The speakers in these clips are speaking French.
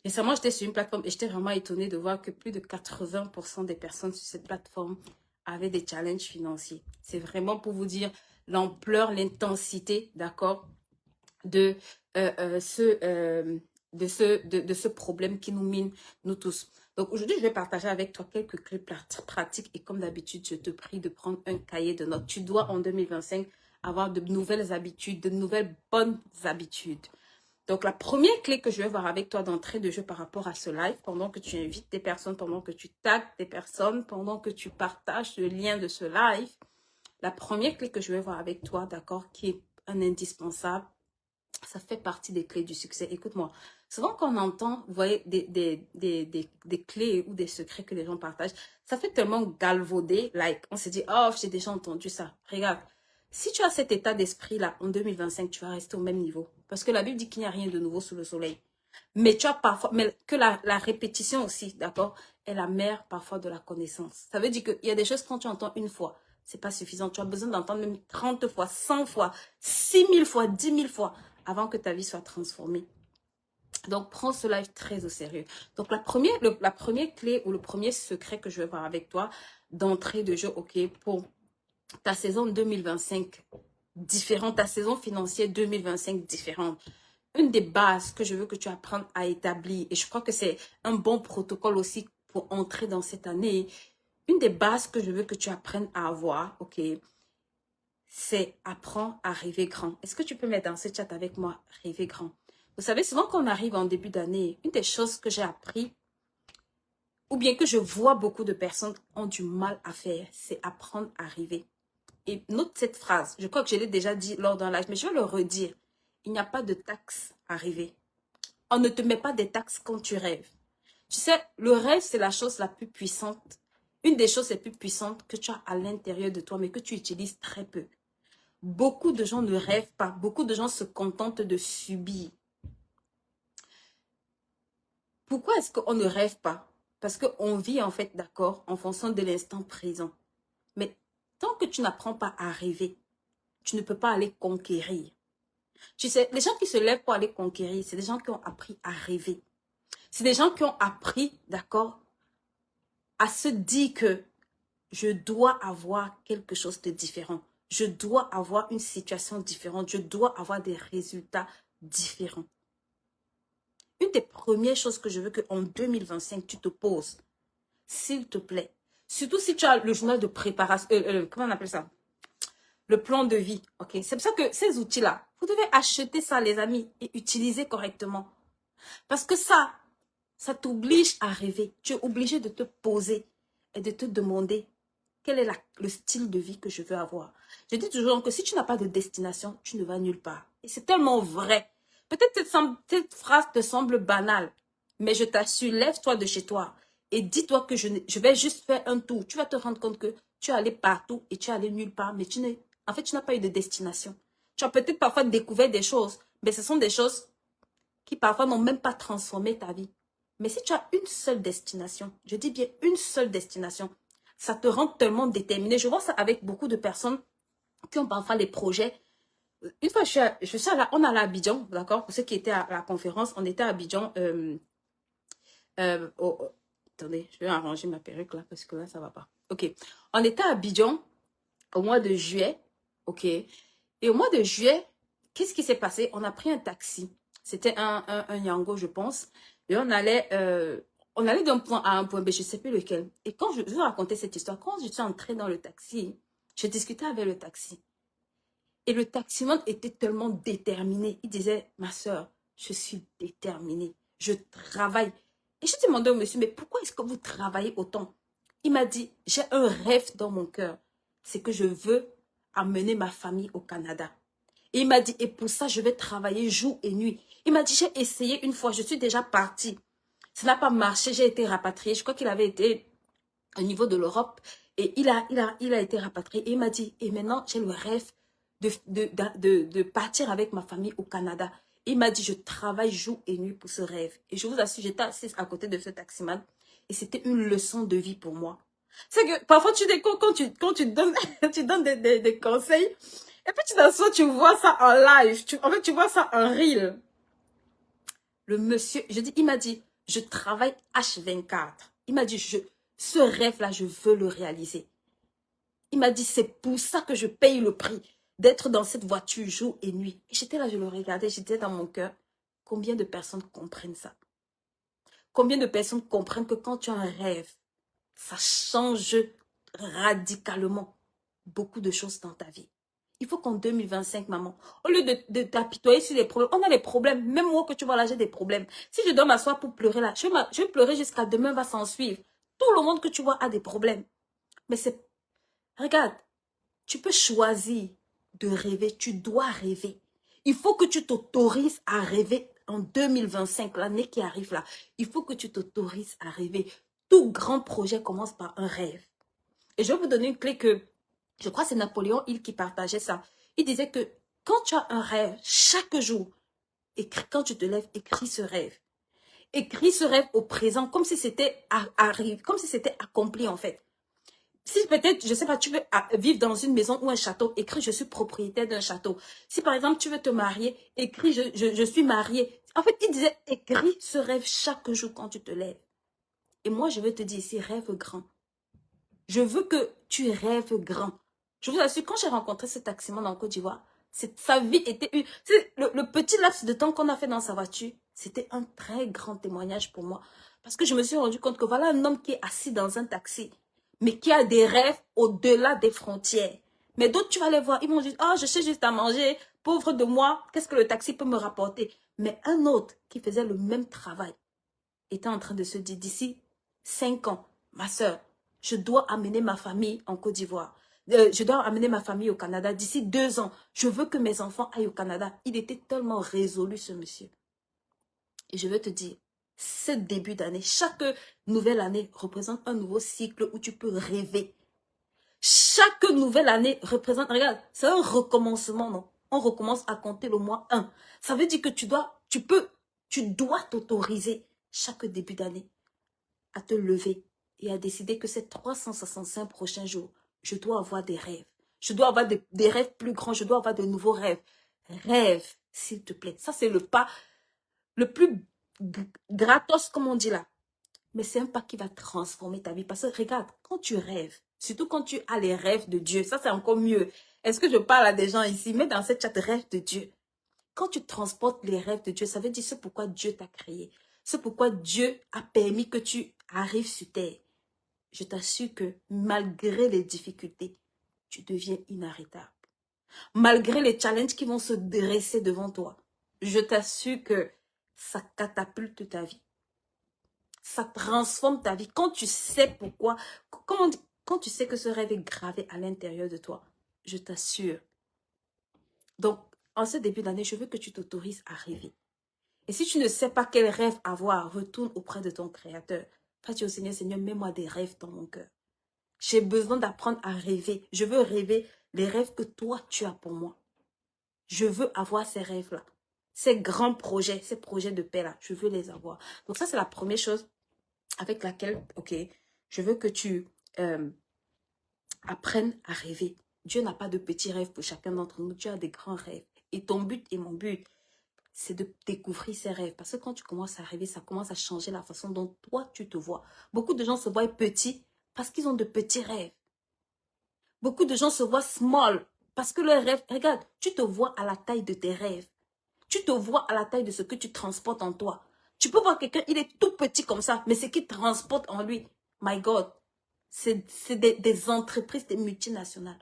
Récemment, j'étais sur une plateforme et j'étais vraiment étonnée de voir que plus de 80% des personnes sur cette plateforme avaient des challenges financiers. C'est vraiment pour vous dire l'ampleur, l'intensité, d'accord, de, euh, euh, ce, euh, de ce problème qui nous mine, nous tous. Donc aujourd'hui, je vais partager avec toi quelques clés pratiques et comme d'habitude, je te prie de prendre un cahier de notes. Tu dois en 2025 avoir de nouvelles habitudes, de nouvelles bonnes habitudes. Donc, la première clé que je vais voir avec toi d'entrée de jeu par rapport à ce live, pendant que tu invites des personnes, pendant que tu tags des personnes, pendant que tu partages le lien de ce live, la première clé que je vais voir avec toi, d'accord, qui est un indispensable, ça fait partie des clés du succès. Écoute-moi, souvent quand on entend, vous voyez, des clés ou des secrets que les gens partagent, ça fait tellement galvauder, like, on se dit, oh, j'ai déjà entendu ça. Regarde, si tu as cet état d'esprit-là, en 2025, tu vas rester au même niveau. Parce que la Bible dit qu'il n'y a rien de nouveau sous le soleil. Mais tu as parfois, mais que la répétition aussi, d'accord, est la mère parfois de la connaissance. Ça veut dire qu'il y a des choses quand tu entends une fois, c'est pas suffisant. Tu as besoin d'entendre même 30 fois, 100 fois, 6000 fois, 10 000 fois avant que ta vie soit transformée. Donc, prends ce live très au sérieux. Donc, la première clé ou le premier secret que je vais voir avec toi d'entrée de jeu, ok, pour ta saison 2025 différente, ta saison financière 2025 différente. Une des bases que je veux que tu apprennes à établir, et je crois que c'est un bon protocole aussi pour entrer dans cette année, une des bases que je veux que tu apprennes à avoir, ok, c'est apprends à rêver grand. Est-ce que tu peux mettre dans ce chat avec moi, rêver grand? Vous savez, souvent quand on arrive en début d'année, une des choses que j'ai appris, ou bien que je vois beaucoup de personnes ont du mal à faire, c'est apprendre à rêver. Et note cette phrase, je crois que je l'ai déjà dit lors d'un live, mais je vais le redire. Il n'y a pas de taxe à rêver. On ne te met pas des taxes quand tu rêves. Tu sais, le rêve, c'est la chose la plus puissante. Une des choses les plus puissantes que tu as à l'intérieur de toi, mais que tu utilises très peu. Beaucoup de gens ne rêvent pas. Beaucoup de gens se contentent de subir. Pourquoi est-ce qu'on ne rêve pas? Parce qu'on vit en fait, d'accord, en fonction de l'instant présent. Mais tant que tu n'apprends pas à rêver, tu ne peux pas aller conquérir. Tu sais, les gens qui se lèvent pour aller conquérir, c'est des gens qui ont appris à rêver. C'est des gens qui ont appris, d'accord, à se dire que je dois avoir quelque chose de différent. Je dois avoir une situation différente. Je dois avoir des résultats différents. Une des premières choses que je veux qu'en 2025, tu te poses, s'il te plaît, surtout si tu as le journal de préparation, comment on appelle ça? Le plan de vie, ok? C'est pour ça que ces outils-là, vous devez acheter ça, les amis, et utiliser correctement. Parce que ça t'oblige à rêver. Tu es obligé de te poser et de te demander quel est le style de vie que je veux avoir. Je dis toujours que si tu n'as pas de destination, tu ne vas nulle part. Et c'est tellement vrai. Peut-être cette phrase te semble banale, mais je t'assure, lève-toi de chez toi et dis-toi que je vais juste faire un tour. Tu vas te rendre compte que tu es allé partout et tu es allé nulle part, mais en fait, tu n'as pas eu de destination. Tu as peut-être parfois découvert des choses, mais ce sont des choses qui parfois n'ont même pas transformé ta vie. Mais si tu as une seule destination, je dis bien une seule destination, ça te rend tellement déterminé. Je vois ça avec beaucoup de personnes qui ont parfois des projets. Une fois, on allait à Abidjan, d'accord? Pour ceux qui étaient à la conférence, on était à Abidjan. Attendez, je vais arranger ma perruque là, parce que là, ça va pas. Ok. On était à Abidjan au mois de juillet, ok? Et au mois de juillet, qu'est-ce qui s'est passé? On a pris un taxi. C'était un Yango, je pense. Et on allait d'un point A à un point B, je ne sais plus lequel. Et quand je vous racontais cette histoire, quand je suis entrée dans le taxi, je discutais avec le taxi. Et le taximan était tellement déterminé. Il disait, ma soeur, je suis déterminé. Je travaille. Et je demandais au monsieur, mais pourquoi est-ce que vous travaillez autant? Il m'a dit, j'ai un rêve dans mon cœur. C'est que je veux amener ma famille au Canada. Et il m'a dit, et pour ça, je vais travailler jour et nuit. Il m'a dit, j'ai essayé une fois, je suis déjà partie. Ça n'a pas marché, j'ai été rapatriée. Je crois qu'il avait été au niveau de l'Europe. Et il a été rapatrié. Et il m'a dit, et maintenant, j'ai le rêve de partir avec ma famille au Canada. Et il m'a dit, je travaille jour et nuit pour ce rêve. Et je vous assure, j'étais assise à côté de ce taximan. Et c'était une leçon de vie pour moi. C'est que parfois, quand tu donnes, tu donnes des conseils, et puis tu t'assois, tu vois ça en live. En fait, tu vois ça en reel. Le monsieur, il m'a dit, Je travaille H24. Il m'a dit, ce rêve-là, je veux le réaliser. Il m'a dit, c'est pour ça que je paye le prix d'être dans cette voiture jour et nuit. Et j'étais là, je le regardais, j'étais dans mon cœur. Combien de personnes comprennent ça? Combien de personnes comprennent que quand tu as un rêve, ça change radicalement beaucoup de choses dans ta vie? Il faut qu'en 2025, maman, au lieu de t'apitoyer sur les problèmes, on a des problèmes. Même moi que tu vois là, j'ai des problèmes. Si je dois m'asseoir pour pleurer là, je vais pleurer jusqu'à demain va s'en suivre. Tout le monde que tu vois a des problèmes. Mais c'est... Regarde, tu peux choisir de rêver. Tu dois rêver. Il faut que tu t'autorises à rêver en 2025, l'année qui arrive là. Il faut que tu t'autorises à rêver. Tout grand projet commence par un rêve. Et je vais vous donner une clé que, je crois que c'est Napoléon Hill qui partageait ça. Il disait que quand tu as un rêve, chaque jour, écris, quand tu te lèves, écris ce rêve. Écris ce rêve au présent, comme si c'était comme si c'était accompli en fait. Si peut-être, je sais pas, tu veux vivre dans une maison ou un château, écris je suis propriétaire d'un château. Si par exemple tu veux te marier, écris je suis marié. En fait, il disait écris ce rêve chaque jour quand tu te lèves. Et moi je veux te dire ici, rêve grand. Je veux que tu rêves grand. Je vous assure, quand j'ai rencontré cet taximan en Côte d'Ivoire, sa vie était le petit laps de temps qu'on a fait dans sa voiture, c'était un très grand témoignage pour moi. Parce que je me suis rendu compte que voilà un homme qui est assis dans un taxi, mais qui a des rêves au-delà des frontières. Mais d'autres, tu vas les voir, ils vont dire, oh, je sais juste à manger, pauvre de moi, qu'est-ce que le taxi peut me rapporter? Mais un autre qui faisait le même travail était en train de se dire, d'ici 5 ans, ma soeur, je dois amener ma famille en Côte d'Ivoire. Je dois amener ma famille au Canada. D'ici 2 ans, je veux que mes enfants aillent au Canada. Il était tellement résolu, ce monsieur. Et je veux te dire, ce début d'année, chaque nouvelle année représente un nouveau cycle où tu peux rêver. Chaque nouvelle année représente, regarde, c'est un recommencement, non? On recommence à compter le mois 1. Ça veut dire que tu dois t'autoriser chaque début d'année à te lever et à décider que ces 365 prochains jours, je dois avoir des rêves. Je dois avoir des rêves plus grands, je dois avoir de nouveaux rêves. Rêve, s'il te plaît. Ça, c'est le pas le plus gratos, comme on dit là. Mais c'est un pas qui va transformer ta vie. Parce que regarde, quand tu rêves, surtout quand tu as les rêves de Dieu, ça c'est encore mieux. Est-ce que je parle à des gens ici? Mais dans cette chat, rêve de Dieu. Quand tu transportes les rêves de Dieu, ça veut dire c'est pourquoi Dieu t'a créé. C'est pourquoi Dieu a permis que tu arrives sur terre. Je t'assure que malgré les difficultés, tu deviens inarrêtable. Malgré les challenges qui vont se dresser devant toi, je t'assure que ça catapulte ta vie. Ça transforme ta vie. Quand tu sais pourquoi, quand tu sais que ce rêve est gravé à l'intérieur de toi, je t'assure. Donc, en ce début d'année, je veux que tu t'autorises à rêver. Et si tu ne sais pas quel rêve avoir, retourne auprès de ton Créateur. Va dire au Seigneur, Seigneur, mets-moi des rêves dans mon cœur. J'ai besoin d'apprendre à rêver. Je veux rêver les rêves que toi, tu as pour moi. Je veux avoir ces rêves-là. Ces grands projets, ces projets de paix-là, je veux les avoir. Donc ça, c'est la première chose avec laquelle, ok, je veux que tu apprennes à rêver. Dieu n'a pas de petits rêves pour chacun d'entre nous. Dieu a des grands rêves. Et ton but et mon but, c'est de découvrir ses rêves. Parce que quand tu commences à rêver, ça commence à changer la façon dont toi, tu te vois. Beaucoup de gens se voient petits parce qu'ils ont de petits rêves. Beaucoup de gens se voient small parce que leurs rêves... Regarde, tu te vois à la taille de tes rêves. Tu te vois à la taille de ce que tu transportes en toi. Tu peux voir quelqu'un, il est tout petit comme ça, mais ce qu'il transporte en lui, my God, c'est des entreprises, des multinationales.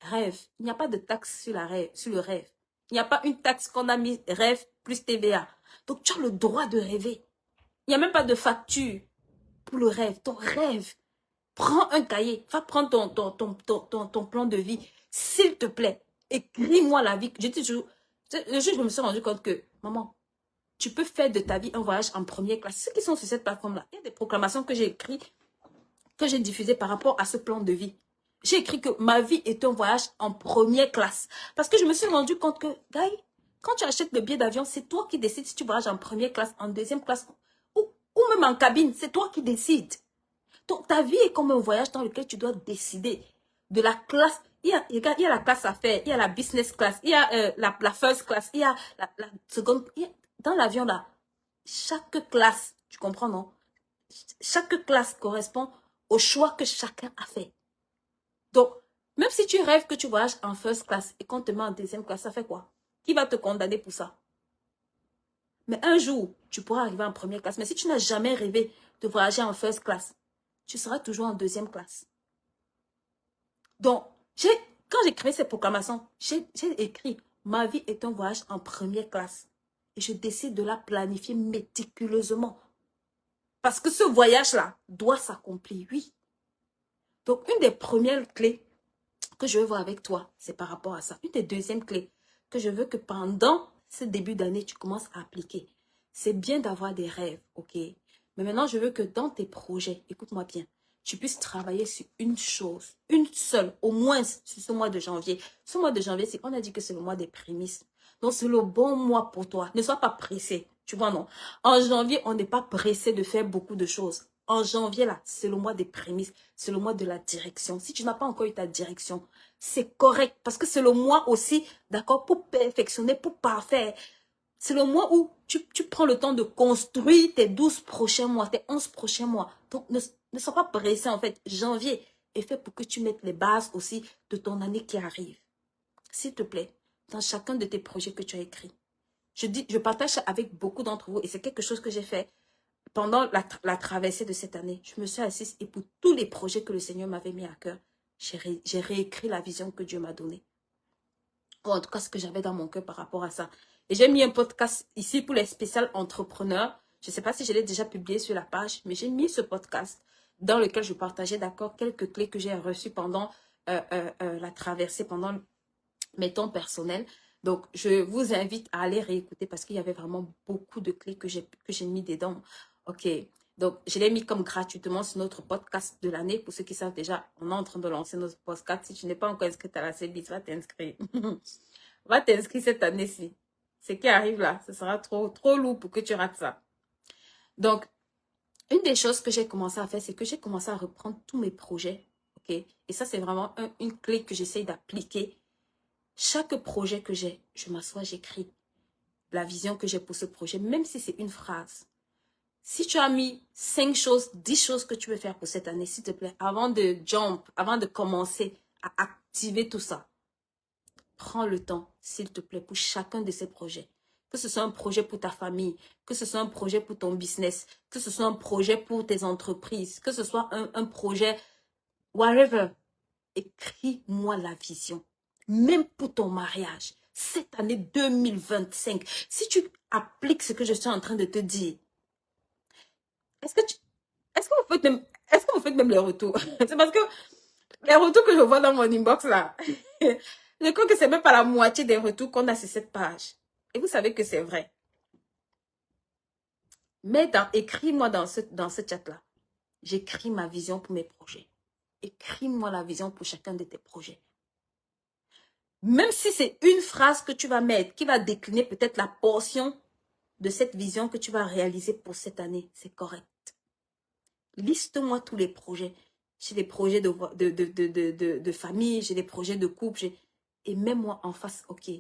Rêve, il n'y a pas de taxe sur le rêve. Il n'y a pas une taxe qu'on a mis rêve plus TVA. Donc tu as le droit de rêver. Il n'y a même pas de facture pour le rêve. Ton rêve, prends un cahier, va prendre ton plan de vie. S'il te plaît, écris-moi la vie. Je dis toujours, le jour où je me suis rendu compte que, maman, tu peux faire de ta vie un voyage en première classe. Ceux qui sont sur cette plateforme-là, il y a des proclamations que j'ai écrites, que j'ai diffusées par rapport à ce plan de vie. J'ai écrit que ma vie est un voyage en première classe. Parce que je me suis rendu compte que, Guy, quand tu achètes le billet d'avion, c'est toi qui décides si tu voyages en première classe, en deuxième classe, ou même en cabine. C'est toi qui décides. Donc, ta vie est comme un voyage dans lequel tu dois décider de la classe. Il y a la classe affaires, il y a la business class, il y a la first class, il y a la seconde. Dans l'avion là, chaque classe, comprends, non? Chaque classe correspond au choix que chacun a fait. Donc, même si tu rêves que tu voyages en first class et qu'on te met en deuxième classe, ça fait quoi? Qui va te condamner pour ça? Mais un jour, tu pourras arriver en première classe. Mais si tu n'as jamais rêvé de voyager en first class, tu seras toujours en deuxième classe. Donc, quand j'ai créé cette proclamation, j'ai écrit ma vie est un voyage en première classe. Et je décide de la planifier méticuleusement. Parce que ce voyage-là doit s'accomplir, oui. Donc, une des premières clés que je veux voir avec toi, c'est par rapport à ça. Une des deuxièmes clés que je veux que pendant ce début d'année, tu commences à appliquer. C'est bien d'avoir des rêves, ok? Mais maintenant, je veux que dans tes projets, écoute-moi bien, tu puisses travailler sur une chose, une seule, au moins sur ce mois de janvier. Ce mois de janvier, on a dit que c'est le mois des prémices. Donc, c'est le bon mois pour toi. Ne sois pas pressé, tu vois, non? En janvier, on n'est pas pressé de faire beaucoup de choses. En janvier, là, c'est le mois des prémices, c'est le mois de la direction. Si tu n'as pas encore eu ta direction, c'est correct parce que c'est le mois aussi, d'accord, pour perfectionner, pour parfaire. C'est le mois où tu prends le temps de construire tes 12 prochains mois, tes 11 prochains mois. Donc, ne sois pas pressé, en fait. Janvier est fait pour que tu mettes les bases aussi de ton année qui arrive. S'il te plaît, dans chacun de tes projets que tu as écrits. Je partage ça avec beaucoup d'entre vous et c'est quelque chose que j'ai fait pendant la traversée de cette année. Je me suis assise et pour tous les projets que le Seigneur m'avait mis à cœur, j'ai réécrit la vision que Dieu m'a donnée. Ou en tout cas, ce que j'avais dans mon cœur par rapport à ça. Et j'ai mis un podcast ici pour les spéciales entrepreneurs. Je ne sais pas si je l'ai déjà publié sur la page, mais j'ai mis ce podcast dans lequel je partageais, d'accord, quelques clés que j'ai reçues pendant la traversée, pendant mes temps personnels. Donc, je vous invite à aller réécouter parce qu'il y avait vraiment beaucoup de clés que j'ai mis dedans. OK. Donc, je l'ai mis comme gratuitement sur notre podcast de l'année. Pour ceux qui savent déjà, on est en train de lancer notre podcast. Si tu n'es pas encore inscrit à la CBIS, va t'inscrire. Va t'inscrire cette année-ci. Ce qui arrive là, ce sera trop lourd pour que tu rates ça. Donc, une des choses que j'ai commencé à faire, c'est que j'ai commencé à reprendre tous mes projets. OK. Et ça, c'est vraiment une clé que j'essaye d'appliquer. Chaque projet que j'ai, je m'assois, j'écris la vision que j'ai pour ce projet, même si c'est une phrase. Si tu as mis 5 choses, 10 choses que tu veux faire pour cette année, s'il te plaît, avant de commencer à activer tout ça, prends le temps, s'il te plaît, pour chacun de ces projets. Que ce soit un projet pour ta famille, que ce soit un projet pour ton business, que ce soit un projet pour tes entreprises, que ce soit un projet, whatever. Écris-moi la vision. Même pour ton mariage, cette année 2025, si tu appliques ce que je suis en train de te dire, est-ce que vous faites même les retours? C'est parce que les retours que je vois dans mon inbox là, je crois que c'est même pas la moitié des retours qu'on a sur cette page. Et vous savez que c'est vrai. Mais écris-moi dans ce chat-là. J'écris ma vision pour mes projets. Écris-moi la vision pour chacun de tes projets. Même si c'est une phrase que tu vas mettre, qui va décliner peut-être la portion de cette vision que tu vas réaliser pour cette année, c'est correct. Liste-moi tous les projets. J'ai des projets de famille, j'ai des projets de couple, et mets-moi en face, ok,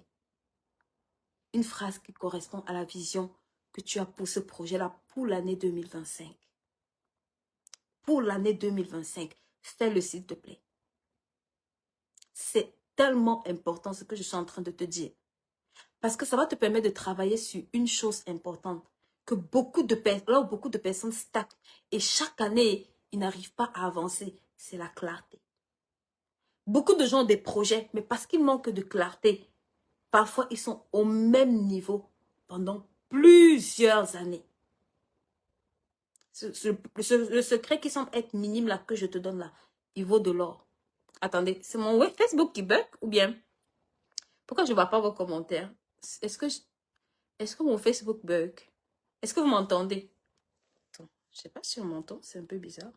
une phrase qui correspond à la vision que tu as pour ce projet-là pour l'année 2025. Pour l'année 2025, fais-le s'il te plaît. C'est tellement important ce que je suis en train de te dire. Parce que ça va te permettre de travailler sur une chose importante. Que là où beaucoup de personnes stagnent et chaque année, ils n'arrivent pas à avancer. C'est la clarté. Beaucoup de gens ont des projets, mais parce qu'ils manquent de clarté, parfois ils sont au même niveau pendant plusieurs années. Le secret qui semble être minime là, que je te donne là, il vaut de l'or. Attendez, c'est mon Facebook qui bug ou bien? Pourquoi je ne vois pas vos commentaires? Est-ce que mon Facebook bug? Est-ce que vous m'entendez? Attends, je ne sais pas si on m'entend, c'est un peu bizarre.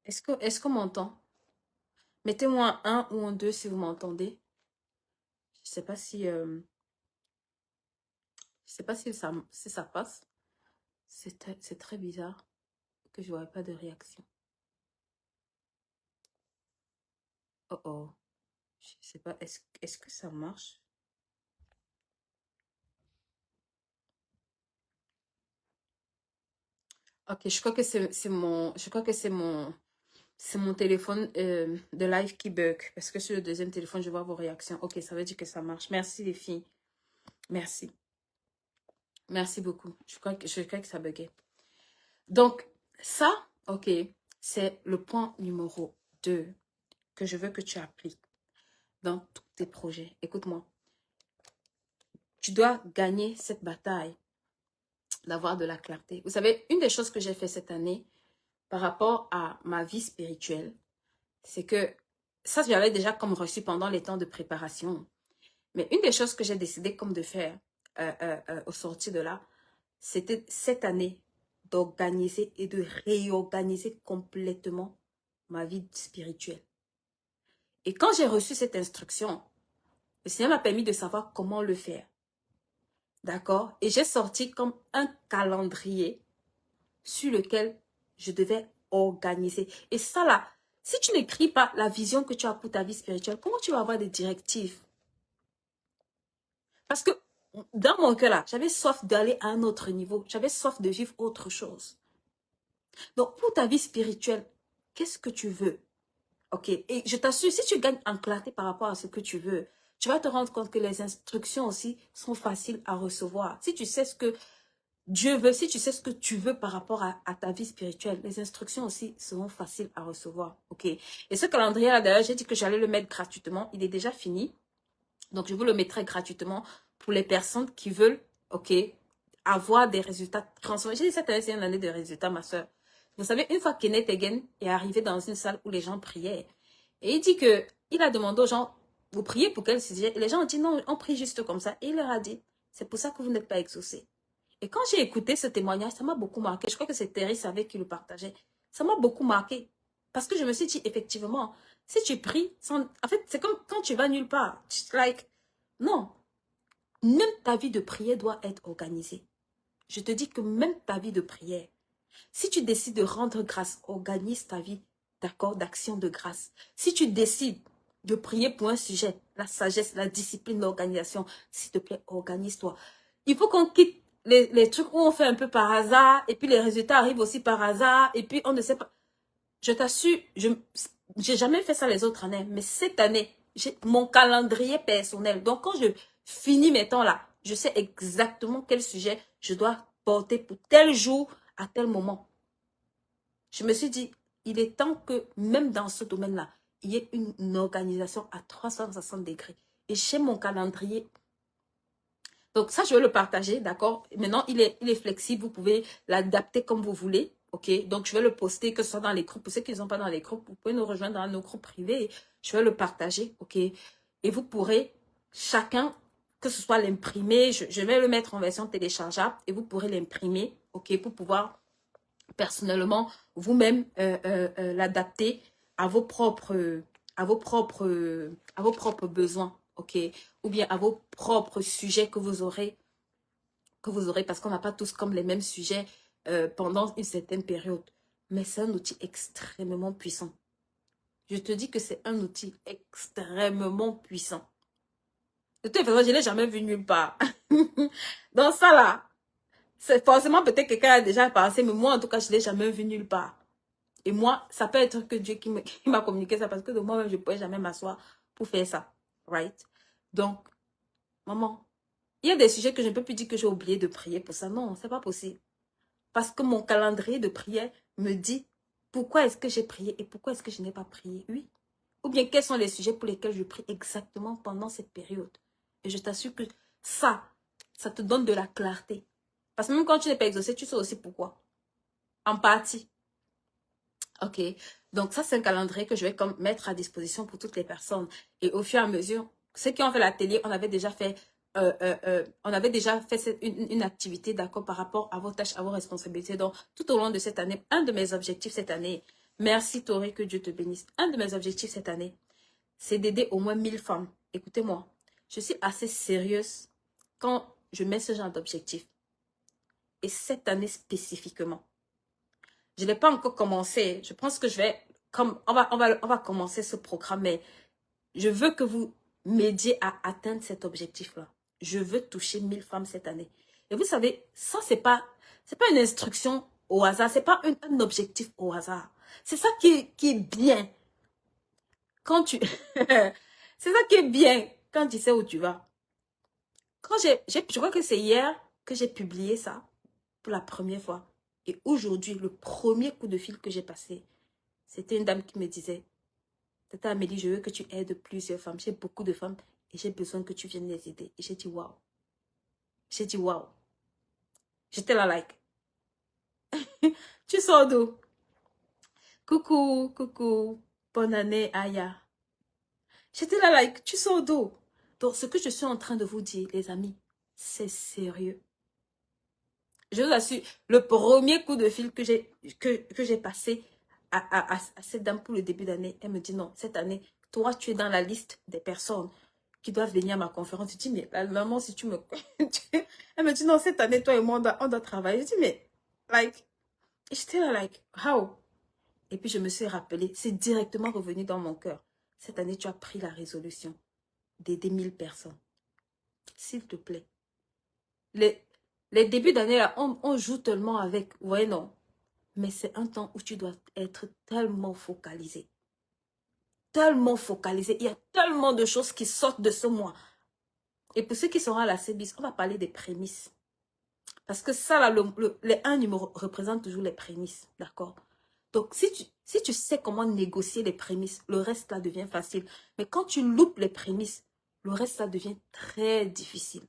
Est-ce qu'on m'entend? Mettez-moi un 1 ou un 2 si vous m'entendez. Je ne sais pas si, je sais pas si ça passe. C'est très bizarre que je ne vois pas de réaction. Oh oh. Je ne sais pas, est-ce que ça marche? Ok, je crois que c'est mon téléphone de live qui bug. Parce que sur le deuxième téléphone, je vois vos réactions. Ok, ça veut dire que ça marche. Merci les filles. Merci. Merci beaucoup. Je crois que ça buguait. Donc, ça, ok, c'est le point numéro 2 que je veux que tu appliques dans tous tes projets. Écoute-moi. Tu dois gagner cette bataille d'avoir de la clarté. Vous savez, une des choses que j'ai fait cette année par rapport à ma vie spirituelle, c'est que ça, j'avais déjà comme reçu pendant les temps de préparation. Mais une des choses que j'ai décidé comme de faire au sortir de là, c'était cette année d'organiser et de réorganiser complètement ma vie spirituelle. Et quand j'ai reçu cette instruction, le Seigneur m'a permis de savoir comment le faire. D'accord? Et j'ai sorti comme un calendrier sur lequel je devais organiser. Et ça là, si tu n'écris pas la vision que tu as pour ta vie spirituelle, comment tu vas avoir des directives? Parce que dans mon cœur là, j'avais soif d'aller à un autre niveau. J'avais soif de vivre autre chose. Donc pour ta vie spirituelle, qu'est-ce que tu veux? Ok, et je t'assure, si tu gagnes en clarté par rapport à ce que tu veux, tu vas te rendre compte que les instructions aussi sont faciles à recevoir. Si tu sais ce que Dieu veut, si tu sais ce que tu veux par rapport à ta vie spirituelle, les instructions aussi seront faciles à recevoir. Ok. Et ce calendrier-là, d'ailleurs, j'ai dit que j'allais le mettre gratuitement. Il est déjà fini. Donc, je vous le mettrai gratuitement pour les personnes qui veulent, ok, avoir des résultats transformés. J'ai dit, cette année, c'est une année de résultats, ma soeur. Vous savez, une fois Kenneth Hagin est arrivé dans une salle où les gens priaient, et il dit que, il a demandé aux gens, vous priez pour quel sujet? Et les gens ont dit, non, on prie juste comme ça. Et il leur a dit, c'est pour ça que vous n'êtes pas exaucés. Et quand j'ai écouté ce témoignage, ça m'a beaucoup marqué. Je crois que c'est Thérèse savait qui le partageait. Ça m'a beaucoup marqué. Parce que je me suis dit, effectivement, si tu pries, sans... en fait, c'est comme quand tu vas nulle part. Like, non. Même ta vie de prière doit être organisée. Je te dis que même ta vie de prière, si tu décides de rendre grâce, organise ta vie, d'accord, d'action de grâce. Si tu décides de prier pour un sujet, la sagesse, la discipline, l'organisation, s'il te plaît, organise-toi. Il faut qu'on quitte les trucs où on fait un peu par hasard, et puis les résultats arrivent aussi par hasard, et puis on ne sait pas. Je t'assure, je n'ai jamais fait ça les autres années, mais cette année, j'ai mon calendrier personnel. Donc, quand je finis mes temps là, je sais exactement quel sujet je dois porter pour tel jour, à tel moment. Je me suis dit, il est temps que même dans ce domaine-là, il y ait une organisation à 360 degrés. Et j'ai mon calendrier. Donc ça, je vais le partager, d'accord? Maintenant, il est flexible. Vous pouvez l'adapter comme vous voulez, ok? Donc, je vais le poster, que ce soit dans les groupes. Pour ceux qui ne sont pas dans les groupes, vous pouvez nous rejoindre dans nos groupes privés. Je vais le partager, ok? Et vous pourrez, chacun, que ce soit l'imprimer, je vais le mettre en version téléchargeable et vous pourrez l'imprimer, ok? Pour pouvoir personnellement vous-même l'adapter à vos propres besoins, ok, ou bien à vos propres sujets que vous aurez parce qu'on n'a pas tous comme les mêmes sujets pendant une certaine période. Mais c'est un outil extrêmement puissant. Je te dis que c'est un outil extrêmement puissant. De toute façon, je ne l'ai jamais vu nulle part. Dans ça là, c'est forcément peut-être quelqu'un a déjà passé, mais moi en tout cas, je ne l'ai jamais vu nulle part. Et moi, ça peut être que Dieu qui m'a communiqué ça parce que de moi-même, je ne pourrais jamais m'asseoir pour faire ça. Right? Donc, maman, il y a des sujets que je ne peux plus dire que j'ai oublié de prier pour ça. Non, c'est pas possible. Parce que mon calendrier de prière me dit pourquoi est-ce que j'ai prié et pourquoi est-ce que je n'ai pas prié. Oui. Ou bien quels sont les sujets pour lesquels je prie exactement pendant cette période. Et je t'assure que ça te donne de la clarté. Parce que même quand tu n'es pas exaucé, tu sais aussi pourquoi. En partie. Ok, donc ça c'est un calendrier que je vais comme mettre à disposition pour toutes les personnes. Et au fur et à mesure, ceux qui ont fait l'atelier, on avait déjà fait une activité, d'accord, par rapport à vos tâches, à vos responsabilités. Donc, tout au long de cette année, un de mes objectifs cette année, merci Tori, que Dieu te bénisse. Un de mes objectifs cette année, c'est d'aider au moins 1000 femmes. Écoutez-moi, je suis assez sérieuse quand je mets ce genre d'objectif. Et cette année spécifiquement, je n'ai pas encore commencé. Je pense que je vais, comme on va commencer ce programme, mais je veux que vous m'aidiez à atteindre cet objectif-là. Je veux toucher 1000 femmes cette année. Et vous savez, ça, c'est pas une instruction au hasard. C'est pas un objectif au hasard. C'est ça qui est bien. Quand tu... c'est ça qui est bien quand tu sais où tu vas. Quand je crois que c'est hier que j'ai publié ça pour la première fois. Et aujourd'hui, le premier coup de fil que j'ai passé, c'était une dame qui me disait, Tata Amélie, je veux que tu aides plusieurs femmes. J'ai beaucoup de femmes et j'ai besoin que tu viennes les aider. Et j'ai dit, waouh. J'ai dit, waouh. J'étais là, like, tu sors d'où? Coucou, coucou. Bonne année, Aya. J'étais là, like, tu sors d'où? Donc, ce que je suis en train de vous dire, les amis, c'est sérieux. Je vous assure, le premier coup de fil que j'ai passé à cette dame pour le début d'année, elle me dit non, cette année, toi, tu es dans la liste des personnes qui doivent venir à ma conférence. Je dis, mais la maman, si tu me... Elle me dit non, cette année, toi et moi, on doit travailler. Je dis, mais, like, j'étais là, like, how? Et puis, je me suis rappelé, c'est directement revenu dans mon cœur. Cette année, tu as pris la résolution d'aider 1000 personnes. S'il te plaît. Les débuts d'année, là, on joue tellement avec. Ouais, non. Mais c'est un temps où tu dois être tellement focalisé. Tellement focalisé. Il y a tellement de choses qui sortent de ce mois. Et pour ceux qui seront à la CBIS, on va parler des prémices. Parce que ça, là, les 1 numéro représente toujours les prémices. D'accord? Donc, si tu sais comment négocier les prémices, le reste, là, devient facile. Mais quand tu loupes les prémices, le reste, ça devient très difficile.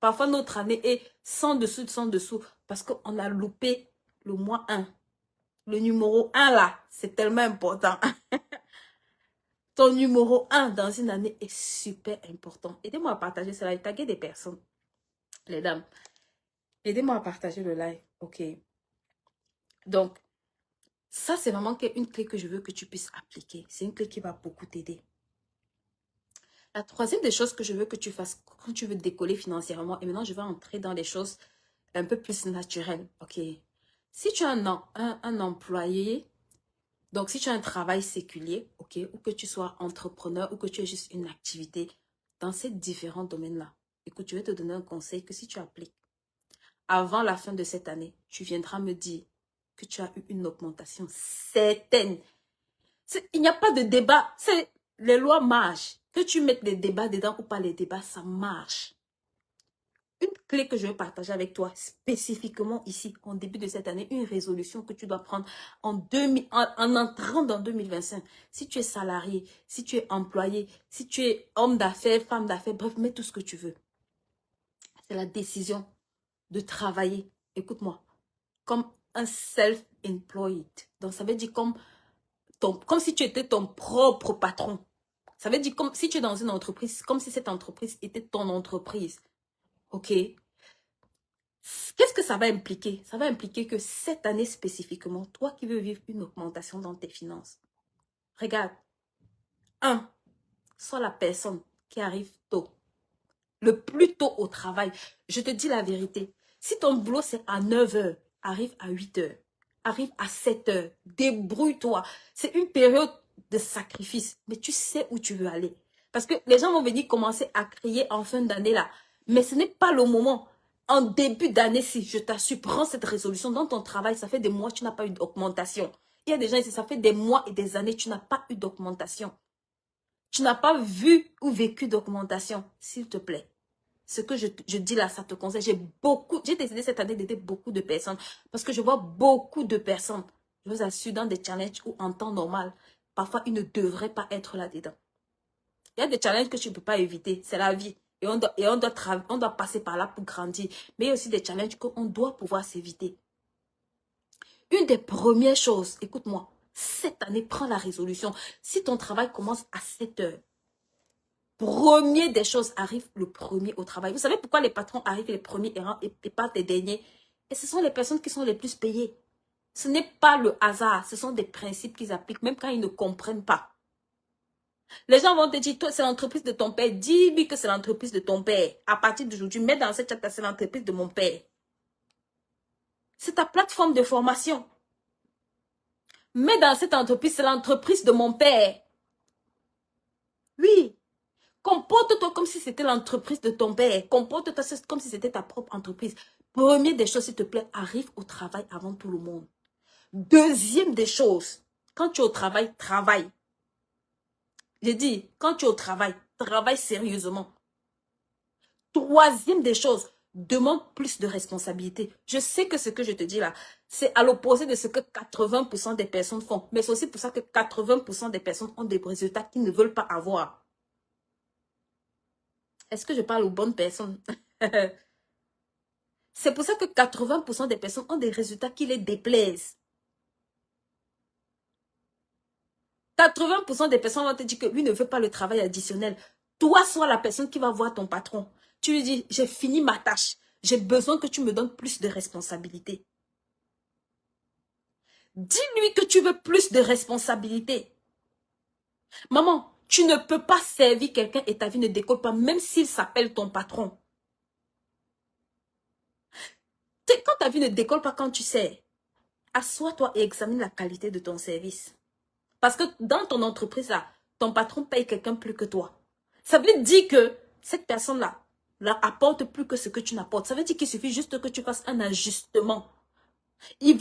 Parfois, notre année est sans dessous, parce qu'on a loupé le mois 1. Le numéro 1, là, c'est tellement important. Ton numéro 1 dans une année est super important. Aidez-moi à partager cela et taguer des personnes. Les dames, aidez-moi à partager le live. OK. Donc, ça, c'est vraiment une clé que je veux que tu puisses appliquer. C'est une clé qui va beaucoup t'aider. La troisième des choses que je veux que tu fasses quand tu veux décoller financièrement, et maintenant, je vais entrer dans les choses un peu plus naturelles. OK. Si tu as un employé, donc si tu as un travail séculier, ok, ou que tu sois entrepreneur, ou que tu aies juste une activité dans ces différents domaines-là, écoute, je vais te donner un conseil que si tu appliques, avant la fin de cette année, tu viendras me dire que tu as eu une augmentation certaine. Il n'y a pas de débat, les lois marchent. Que tu mettes les débats dedans ou pas les débats, ça marche. Une clé que je vais partager avec toi spécifiquement ici, en début de cette année, une résolution que tu dois prendre en entrant dans 2025. Si tu es salarié, si tu es employé, si tu es homme d'affaires, femme d'affaires, bref, mets tout ce que tu veux. C'est la décision de travailler, écoute-moi, comme un self-employed. Donc, ça veut dire comme si tu étais ton propre patron. Ça veut dire comme si tu es dans une entreprise, comme si cette entreprise était ton entreprise. OK? Qu'est-ce que ça va impliquer? Ça va impliquer que cette année spécifiquement, toi qui veux vivre une augmentation dans tes finances, regarde, 1, sois la personne qui arrive tôt, le plus tôt au travail. Je te dis la vérité, si ton boulot c'est à 9 h, arrive à 8 h, arrive à 7 h, débrouille-toi. C'est une période de sacrifice, mais tu sais où tu veux aller. Parce que les gens vont venir commencer à crier en fin d'année là, mais ce n'est pas le moment. En début d'année, si je t'assure, prends cette résolution dans ton travail, ça fait des mois que tu n'as pas eu d'augmentation. Il y a des gens ici, ça fait des mois et des années, tu n'as pas eu d'augmentation. Tu n'as pas vu ou vécu d'augmentation, s'il te plaît. Ce que je dis là, ça te conseille. J'ai décidé cette année d'aider beaucoup de personnes parce que je vois beaucoup de personnes, je vous assure, dans des challenges où en temps normal, parfois, ils ne devraient pas être là-dedans. Il y a des challenges que tu ne peux pas éviter, c'est la vie. Et on doit passer par là pour grandir. Mais il y a aussi des challenges qu'on doit pouvoir s'éviter. Une des premières choses, écoute-moi, cette année, prends la résolution. Si ton travail commence à 7 h, premier des choses, arrive le premier au travail. Vous savez pourquoi les patrons arrivent les premiers et pas les derniers? Et ce sont les personnes qui sont les plus payées. Ce n'est pas le hasard, ce sont des principes qu'ils appliquent, même quand ils ne comprennent pas. Les gens vont te dire, toi, c'est l'entreprise de ton père. Dis-lui que c'est l'entreprise de ton père. À partir d'aujourd'hui, mets dans cette chat, c'est l'entreprise de mon père. C'est ta plateforme de formation. Mets dans cette entreprise, c'est l'entreprise de mon père. Oui. Comporte-toi comme si c'était l'entreprise de ton père. Comporte-toi comme si c'était ta propre entreprise. Premier des choses, s'il te plaît, arrive au travail avant tout le monde. Deuxième des choses, quand tu es au travail, travaille. J'ai dit, quand tu es au travail, travaille sérieusement. Troisième des choses, demande plus de responsabilité. Je sais que ce que je te dis là, c'est à l'opposé de ce que 80% des personnes font. Mais c'est aussi pour ça que 80% des personnes ont des résultats qu'ils ne veulent pas avoir. Est-ce que je parle aux bonnes personnes? C'est pour ça que 80% des personnes ont des résultats qui les déplaisent. 80% des personnes vont te dire que lui ne veut pas le travail additionnel. Toi, sois la personne qui va voir ton patron. Tu lui dis, j'ai fini ma tâche. J'ai besoin que tu me donnes plus de responsabilités. Dis-lui que tu veux plus de responsabilités. Maman, tu ne peux pas servir quelqu'un et ta vie ne décolle pas, même s'il s'appelle ton patron. Quand ta vie ne décolle pas quand tu sers, assois-toi et examine la qualité de ton service. Parce que dans ton entreprise, là, ton patron paye quelqu'un plus que toi. Ça veut dire que cette personne-là apporte plus que ce que tu n'apportes. Ça veut dire qu'il suffit juste que tu fasses un ajustement. Il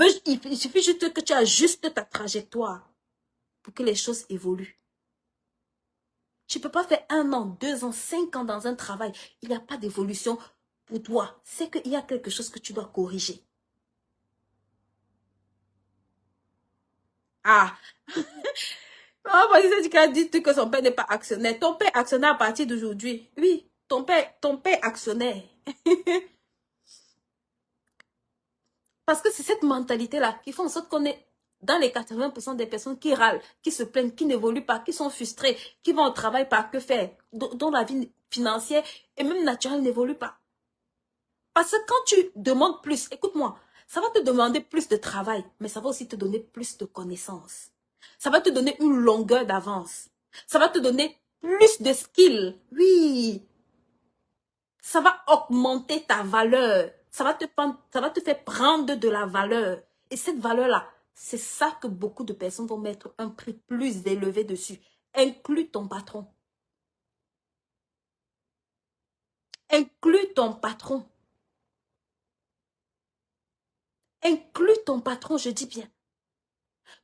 suffit juste que tu ajustes ta trajectoire pour que les choses évoluent. Tu ne peux pas faire 1 an, 2 ans, 5 ans dans un travail. Il n'y a pas d'évolution pour toi. C'est qu'il y a quelque chose que tu dois corriger. Ah, oh, Vanessa a dit que son père n'est pas actionnaire. Ton père est actionnaire à partir d'aujourd'hui. Oui, ton père est actionnaire. Parce que c'est cette mentalité-là qui fait en sorte qu'on est dans les 80% des personnes qui râlent, qui se plaignent, qui n'évoluent pas, qui sont frustrées, qui vont au travail par que faire, dont la vie financière et même naturelle n'évolue pas. Parce que quand tu demandes plus, écoute-moi, ça va te demander plus de travail, mais ça va aussi te donner plus de connaissances. Ça va te donner une longueur d'avance. Ça va te donner plus de skills. Oui. Ça va augmenter ta valeur. Ça va te faire prendre de la valeur. Et cette valeur-là, c'est ça que beaucoup de personnes vont mettre un prix plus élevé dessus. Inclus ton patron. Inclus ton patron. Inclus ton patron, je dis bien.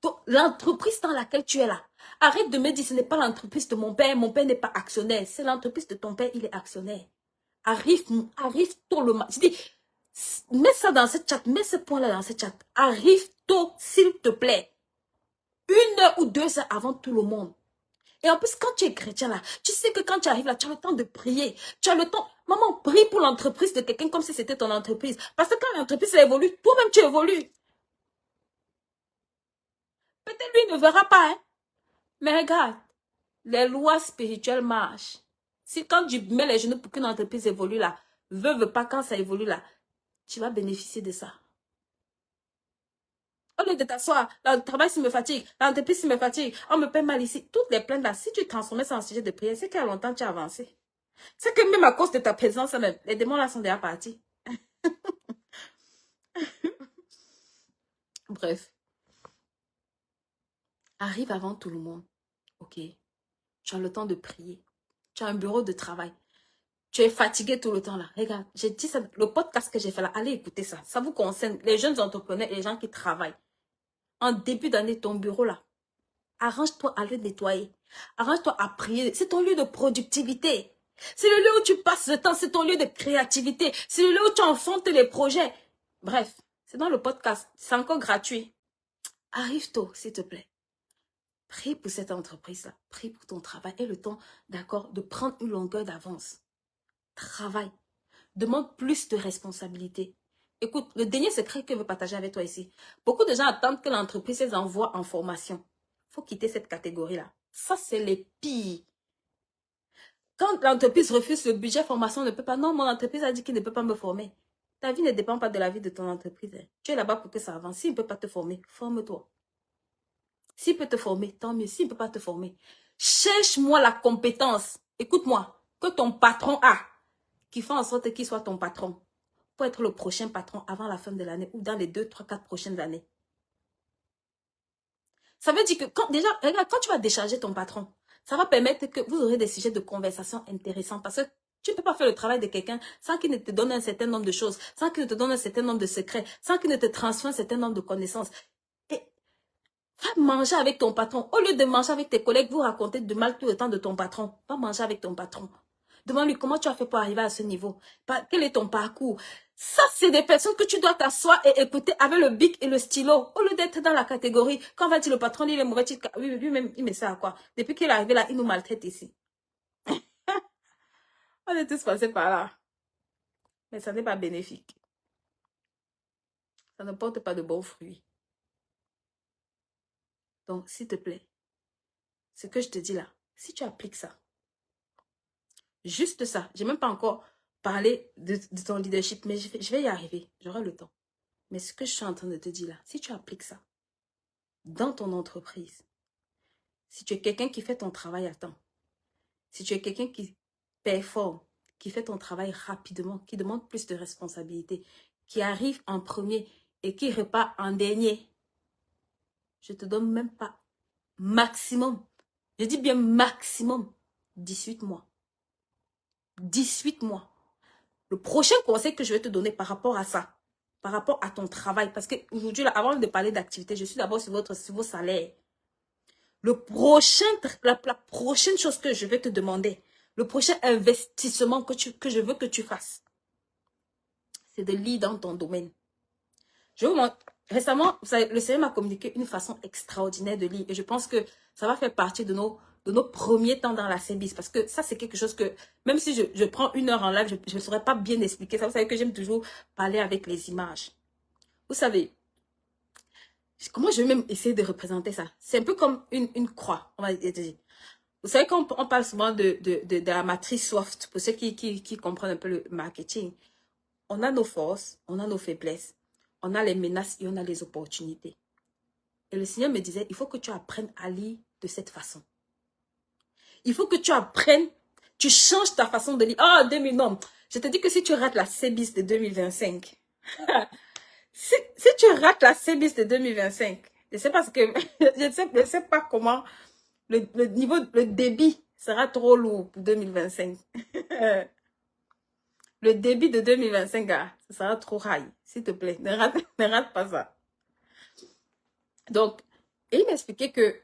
Donc, l'entreprise dans laquelle tu es là, arrête de me dire ce n'est pas l'entreprise de mon père n'est pas actionnaire. C'est l'entreprise de ton père, il est actionnaire. Arrive tôt le matin. Je dis, mets ça dans ce chat, mets ce point-là dans ce chat. Arrive tôt, s'il te plaît. 1 heure ou 2 heures avant tout le monde. Et en plus, quand tu es chrétien là, tu sais que quand tu arrives là, tu as le temps de prier. Tu as le temps. Maman, prie pour l'entreprise de quelqu'un comme si c'était ton entreprise. Parce que quand l'entreprise évolue, toi-même tu évolues. Peut-être lui ne verra pas, hein. Mais regarde, les lois spirituelles marchent. Si quand tu mets les genoux pour qu'une entreprise évolue là, veut pas, quand ça évolue là, tu vas bénéficier de ça. Au lieu de t'asseoir, le travail me fatigue, l'entreprise me fatigue, on me paie mal ici. Toutes les plaintes là, si tu transformais ça en sujet de prière, c'est qu'il y a longtemps tu as avancé. C'est que même à cause de ta présence, même, les démons là sont déjà partis. Bref, arrive avant tout le monde. Ok, tu as le temps de prier. Tu as un bureau de travail. Tu es fatigué tout le temps là. Regarde, j'ai dit ça, le podcast que j'ai fait là, allez écouter ça. Ça vous concerne, les jeunes entrepreneurs et les gens qui travaillent. En début d'année, ton bureau là, arrange-toi à le nettoyer. Arrange-toi à prier. C'est ton lieu de productivité. C'est le lieu où tu passes le temps. C'est ton lieu de créativité. C'est le lieu où tu enfantes les projets. Bref, c'est dans le podcast. C'est encore gratuit. Arrive tôt, s'il te plaît. Prie pour cette entreprise-là. Prie pour ton travail. Et le temps, d'accord, de prendre une longueur d'avance. Travaille. Demande plus de responsabilités. Écoute, le dernier secret que je veux partager avec toi ici. Beaucoup de gens attendent que l'entreprise les envoie en formation. Il faut quitter cette catégorie-là. Ça, c'est les pires. Quand l'entreprise refuse le budget formation, on ne peut pas. Non, mon entreprise a dit qu'il ne peut pas me former. Ta vie ne dépend pas de la vie de ton entreprise. Tu es là-bas pour que ça avance. S'il ne peut pas te former, forme-toi. S'il peut te former, tant mieux. S'il ne peut pas te former, cherche-moi la compétence. Écoute-moi, que ton patron a, qui fait en sorte qu'il soit ton patron, pour être le prochain patron avant la fin de l'année ou dans les 2, 3, 4 prochaines années. Ça veut dire que déjà, regarde, quand tu vas décharger ton patron, Ça va permettre que vous aurez des sujets de conversation intéressants parce que tu ne peux pas faire le travail de quelqu'un sans qu'il ne te donne un certain nombre de choses, sans qu'il ne te donne un certain nombre de secrets, sans qu'il ne te transmette un certain nombre de connaissances. Et va manger avec ton patron. Au lieu de manger avec tes collègues, vous racontez du mal tout le temps de ton patron. Va manger avec ton patron. Demande-lui comment tu as fait pour arriver à ce niveau. Quel est ton parcours? Ça, c'est des personnes que tu dois t'asseoir et écouter avec le bic et le stylo. Au lieu d'être dans la catégorie, quand on va dire le patron, il est mauvais, oui, lui-même, il met ça à quoi? Depuis qu'il est arrivé là, il nous maltraite ici. On est tous passés par là. Mais ça n'est pas bénéfique. Ça ne porte pas de bons fruits. Donc, s'il te plaît, ce que je te dis là, si tu appliques ça, juste ça, j'ai même pas encore parlé de ton leadership, mais je vais y arriver, j'aurai le temps. Mais ce que je suis en train de te dire là, si tu appliques ça dans ton entreprise, si tu es quelqu'un qui fait ton travail à temps, si tu es quelqu'un qui performe, qui fait ton travail rapidement, qui demande plus de responsabilité, qui arrive en premier et qui repart en dernier, je te donne même pas maximum, je dis bien maximum, 18 mois. 18 mois. Le prochain conseil que je vais te donner par rapport à ça, par rapport à ton travail, parce qu'aujourd'hui, avant de parler d'activité, je suis d'abord sur vos salaires. La prochaine chose que je vais te demander, le prochain investissement que je veux que tu fasses, c'est de lire dans ton domaine. Je vous montre. Récemment, le Seigneur m'a communiqué une façon extraordinaire de lire et je pense que ça va faire partie de nos premiers temps dans la CBIS parce que ça, c'est quelque chose que, même si je prends 1 heure en live, je ne saurais pas bien expliquer ça. Vous savez que j'aime toujours parler avec les images. Vous savez, comment je vais même essayer de représenter ça? C'est un peu comme une croix, on va dire. Vous savez qu'on parle souvent de la matrice SWOT, pour ceux qui comprennent un peu le marketing. On a nos forces, on a nos faiblesses, on a les menaces et on a les opportunités. Et le Seigneur me disait, il faut que tu apprennes à lire de cette façon. Il faut que tu apprennes, tu changes ta façon de lire. Ah, 2000, non. Je te dis que si tu rates la CBIS de 2025, si tu rates la CBIS de 2025, je sais pas ce que, je sais pas comment le niveau, le débit sera trop lourd pour 2025. Le débit de 2025, ça sera trop high. S'il te plaît, ne rate pas ça. Donc, et il m'expliquait que,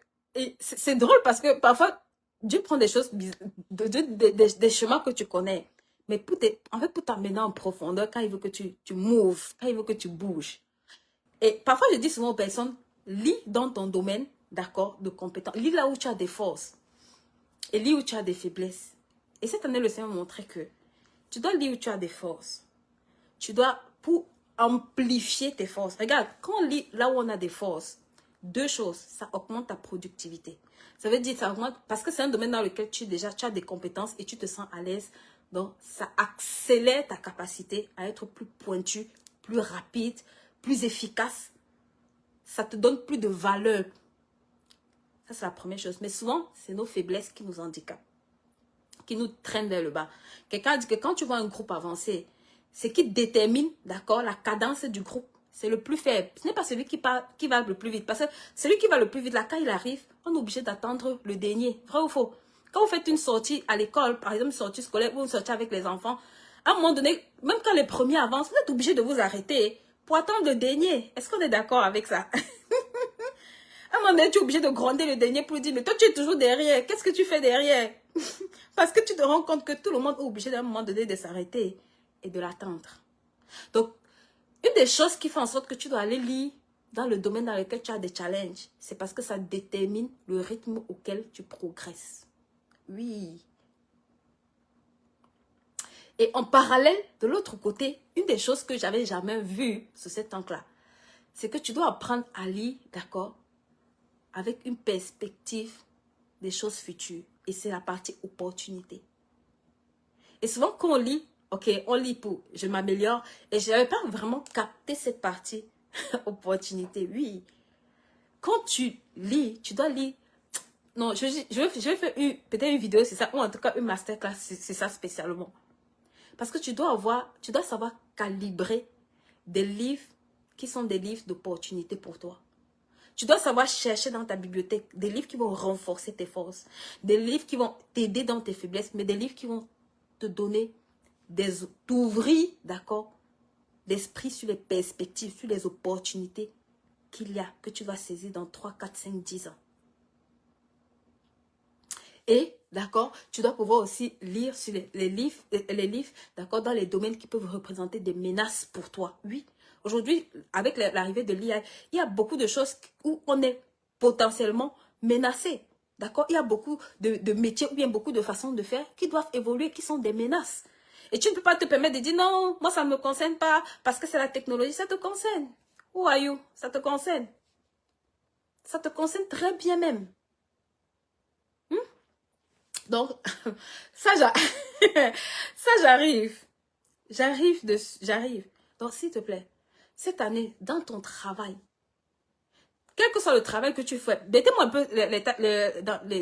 c'est drôle parce que parfois, Dieu prend des choses, des chemins que tu connais. Mais en fait, pour t'amener en profondeur, quand il veut que tu moves, quand il veut que tu bouges. Et parfois, je dis souvent aux personnes, lis dans ton domaine, d'accord, de compétences. Lis là où tu as des forces. Et lis où tu as des faiblesses. Et cette année, le Seigneur m'a montré que tu dois lire où tu as des forces. Tu dois, pour amplifier tes forces. Regarde, quand on lit là où on a des forces, 2 choses, ça augmente ta productivité. Ça veut dire, ça augmente, parce que c'est un domaine dans lequel tu as des compétences et tu te sens à l'aise. Donc, ça accélère ta capacité à être plus pointu, plus rapide, plus efficace. Ça te donne plus de valeur. Ça, c'est la première chose. Mais souvent, c'est nos faiblesses qui nous handicapent, qui nous traînent vers le bas. Quelqu'un dit que quand tu vois un groupe avancer, ce qui détermine, d'accord, la cadence du groupe, c'est le plus faible. Ce n'est pas celui qui va le plus vite. Parce que celui qui va le plus vite, là, quand il arrive, on est obligé d'attendre le dernier. Vrai ou faux? Quand vous faites une sortie à l'école, par exemple, une sortie scolaire, ou une sortie avec les enfants, à un moment donné, même quand les premiers avancent, vous êtes obligé de vous arrêter pour attendre le dernier. Est-ce qu'on est d'accord avec ça? À un moment donné, tu es obligé de gronder le dernier pour lui dire, mais toi, tu es toujours derrière. Qu'est-ce que tu fais derrière? Parce que tu te rends compte que tout le monde est obligé d'un moment donné de s'arrêter et de l'attendre. Donc, une des choses qui fait en sorte que tu dois aller lire dans le domaine dans lequel tu as des challenges, c'est parce que ça détermine le rythme auquel tu progresses. Oui. Et en parallèle, de l'autre côté, une des choses que j'avais jamais vues sur cet angle-là, c'est que tu dois apprendre à lire, d'accord, avec une perspective des choses futures. Et c'est la partie opportunité. Et souvent, quand on lit, ok, on lit pour je m'améliore. Et je n'avais pas vraiment capté cette partie opportunité. Oui. Quand tu lis, tu dois lire. Non, je vais faire peut-être une vidéo, c'est ça, ou en tout cas une masterclass, c'est ça spécialement. Parce que tu dois savoir calibrer des livres qui sont des livres d'opportunité pour toi. Tu dois savoir chercher dans ta bibliothèque des livres qui vont renforcer tes forces, des livres qui vont t'aider dans tes faiblesses, mais des livres qui vont te donner, t'ouvrir, d'accord, l'esprit sur les perspectives, sur les opportunités qu'il y a, que tu vas saisir dans 3, 4, 5, 10 ans. Et, d'accord, tu dois pouvoir aussi lire sur les livres, d'accord, dans les domaines qui peuvent représenter des menaces pour toi. Oui, aujourd'hui, avec l'arrivée de l'IA, il y a beaucoup de choses où on est potentiellement menacé. D'accord, il y a beaucoup de métiers ou bien beaucoup de façons de faire qui doivent évoluer, qui sont des menaces. Et tu ne peux pas te permettre de dire non, moi ça ne me concerne pas parce que c'est la technologie, ça te concerne. Who are you? Ça te concerne. Ça te concerne très bien même. Donc, ça, j'arrive. J'arrive. Donc, s'il te plaît, cette année, dans ton travail, quel que soit le travail que tu fais, mettez-moi un peu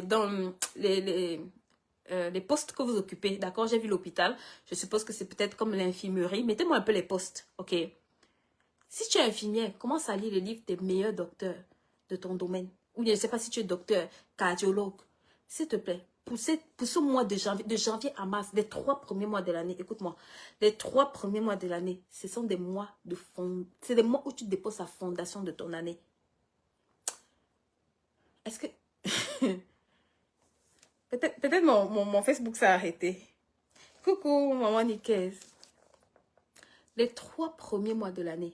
dans les postes que vous occupez. D'accord, j'ai vu l'hôpital. Je suppose que c'est peut-être comme l'infirmerie. Mettez-moi un peu les postes, ok? Si tu es infirmière, commence à lire les livres des meilleurs docteurs de ton domaine. Ou je ne sais pas si tu es docteur, cardiologue. S'il te plaît, pour ce mois de janvier à mars, les 3 premiers mois de l'année, écoute-moi, les 3 premiers mois de l'année, ce sont des mois c'est des mois où tu déposes la fondation de ton année. Est-ce que... peut-être mon Facebook s'est arrêté. Coucou, maman Nicaise. Les 3 premiers mois de l'année.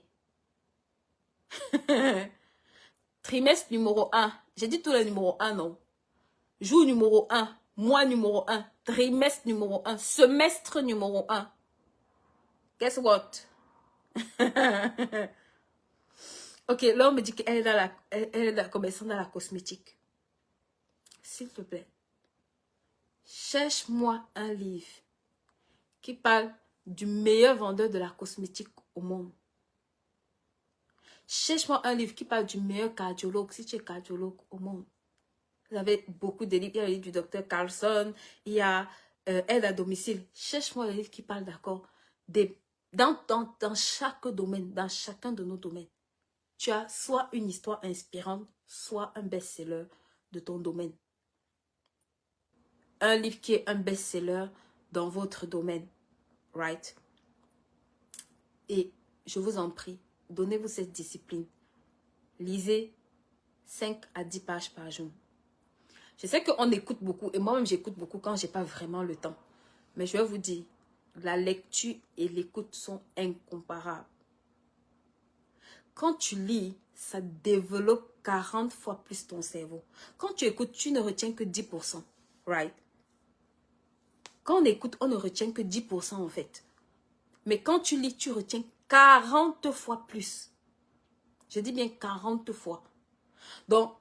Trimestre numéro 1. J'ai dit tout le numéro 1, non. Jour numéro 1. Mois numéro 1. Trimestre numéro 1. Semestre numéro 1. Guess what? Ok, là on me dit qu'elle est dans la commerçante dans la cosmétique. S'il te plaît. Cherche-moi un livre qui parle du meilleur vendeur de la cosmétique au monde. Cherche-moi un livre qui parle du meilleur cardiologue, si tu es cardiologue au monde. Vous avez beaucoup de livres. Il y a le livre du docteur Carlson, il y a Aide à domicile. Cherche-moi le livre qui parle, d'accord, dans chaque domaine, dans chacun de nos domaines. Tu as soit une histoire inspirante, soit un best-seller de ton domaine. Un livre qui est un best-seller dans votre domaine. Right? Et je vous en prie, donnez-vous cette discipline. Lisez 5 à 10 pages par jour. Je sais qu'on écoute beaucoup, et moi-même j'écoute beaucoup quand je n'ai pas vraiment le temps. Mais je vais vous dire, la lecture et l'écoute sont incomparables. Quand tu lis, ça développe 40 fois plus ton cerveau. Quand tu écoutes, tu ne retiens que 10%. Right? Quand on écoute, on ne retient que 10% en fait. Mais quand tu lis, tu retiens 40 fois plus. Je dis bien 40 fois. Donc,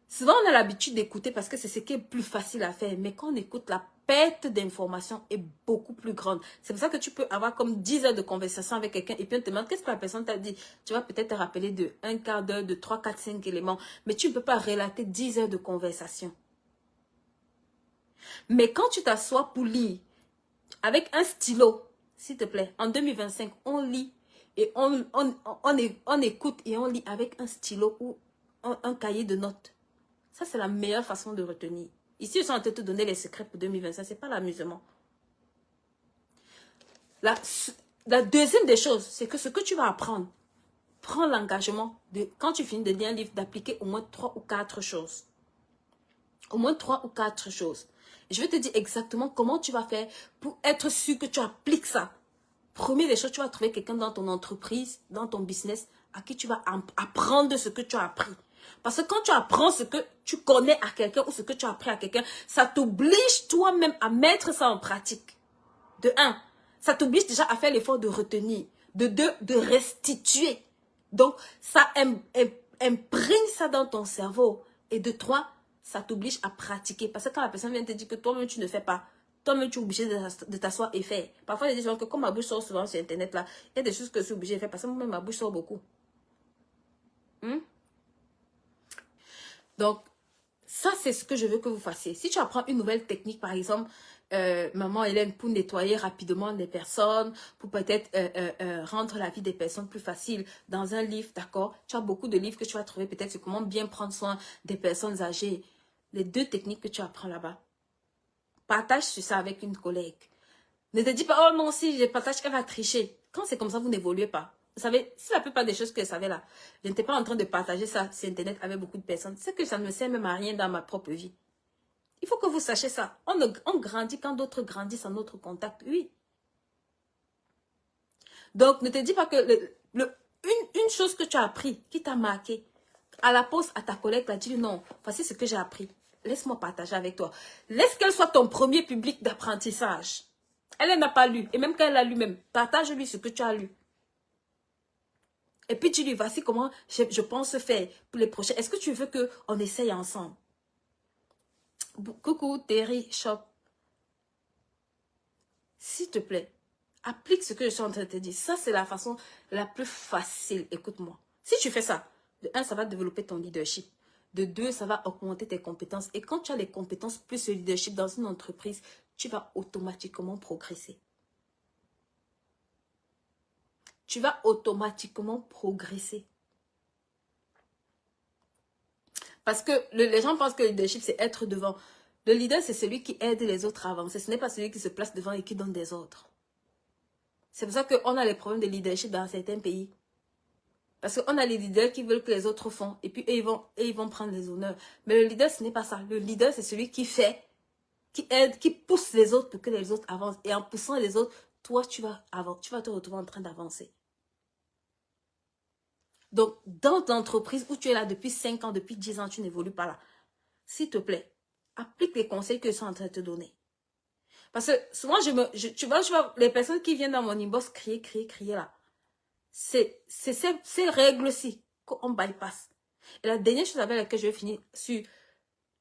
souvent on a l'habitude d'écouter parce que c'est ce qui est plus facile à faire. Mais quand on écoute, la perte d'informations est beaucoup plus grande. C'est pour ça que tu peux avoir comme 10 heures de conversation avec quelqu'un et puis on te demande qu'est-ce que la personne t'a dit. Tu vas peut-être te rappeler de un quart d'heure, de 3, 4, 5 éléments. Mais tu ne peux pas relater 10 heures de conversation. Mais quand tu t'assois pour lire avec un stylo, s'il te plaît, en 2025, on lit et on écoute et on lit avec un stylo ou un cahier de notes. Ça, c'est la meilleure façon de retenir. Ici, je suis en train de te donner les secrets pour 2025. Ce n'est pas l'amusement. La deuxième des choses, c'est que ce que tu vas apprendre, prends l'engagement de, quand tu finis de lire un livre, d'appliquer au moins 3 ou 4 choses. Au moins 3 ou 4 choses. Je vais te dire exactement comment tu vas faire pour être sûr que tu appliques ça. Première des choses, tu vas trouver quelqu'un dans ton entreprise, dans ton business, à qui tu vas apprendre ce que tu as appris. Parce que quand tu apprends ce que tu connais à quelqu'un ou ce que tu as appris à quelqu'un, ça t'oblige toi-même à mettre ça en pratique. De 1, ça t'oblige déjà à faire l'effort de retenir. De 2, de restituer. Donc, ça imprègne ça dans ton cerveau. Et de 3, ça t'oblige à pratiquer. Parce que quand la personne vient te dire que toi-même tu ne fais pas, toi-même tu es obligé de t'asseoir et faire. Parfois, il y a des gens que comme ma bouche sort souvent sur Internet, là, il y a des choses que je suis obligée de faire parce que moi-même ma bouche sort beaucoup. Donc, ça, c'est ce que je veux que vous fassiez. Si tu apprends une nouvelle technique, par exemple, maman Hélène, pour nettoyer rapidement les personnes, pour peut-être rendre la vie des personnes plus facile dans un livre, d'accord? Tu as beaucoup de livres que tu vas trouver peut-être sur comment bien prendre soin des personnes âgées. Les 2 techniques que tu apprends là-bas. Partage sur ça avec une collègue. Ne te dis pas, oh non, si je partage, elle va tricher. Quand c'est comme ça, vous n'évoluez pas. Vous savez, si la plupart des choses que je savais là, je n'étais pas en train de partager ça sur Internet avec beaucoup de personnes, c'est que ça ne me sert même à rien dans ma propre vie. Il faut que vous sachiez ça. On grandit quand d'autres grandissent en notre contact, oui. Donc, ne te dis pas que une chose que tu as appris, qui t'a marqué, à la pause, à ta collègue, tu as dit non, voici ce que j'ai appris. Laisse-moi partager avec toi. Laisse qu'elle soit ton premier public d'apprentissage. Elle n'a pas lu. Et même quand elle a lu, même, partage-lui ce que tu as lu. Et puis tu lui, voici comment je pense faire pour les prochains. Est-ce que tu veux qu'on essaye ensemble? Coucou, Terry Shop. S'il te plaît, applique ce que je suis en train de te dire. Ça, c'est la façon la plus facile. Écoute-moi. Si tu fais ça, de 1, ça va développer ton leadership. De 2, ça va augmenter tes compétences. Et quand tu as les compétences plus le leadership dans une entreprise, tu vas automatiquement progresser. Tu vas automatiquement progresser. Parce que les gens pensent que le leadership, c'est être devant. Le leader, c'est celui qui aide les autres à avancer. Ce n'est pas celui qui se place devant et qui donne des ordres. C'est pour ça qu'on a les problèmes de leadership dans certains pays. Parce qu'on a les leaders qui veulent que les autres font. Et puis, ils vont prendre les honneurs. Mais le leader, ce n'est pas ça. Le leader, c'est celui qui fait, qui aide, qui pousse les autres pour que les autres avancent. Et en poussant les autres, toi, tu vas te retrouver en train d'avancer. Donc, dans l'entreprise où tu es là depuis 5 ans, depuis 10 ans, tu n'évolues pas là. S'il te plaît, applique les conseils que je suis en train de te donner. Parce que souvent, tu vois, les personnes qui viennent dans mon inbox crier là. C'est ces règles-ci qu'on bypass. Et la dernière chose avec laquelle je vais finir sur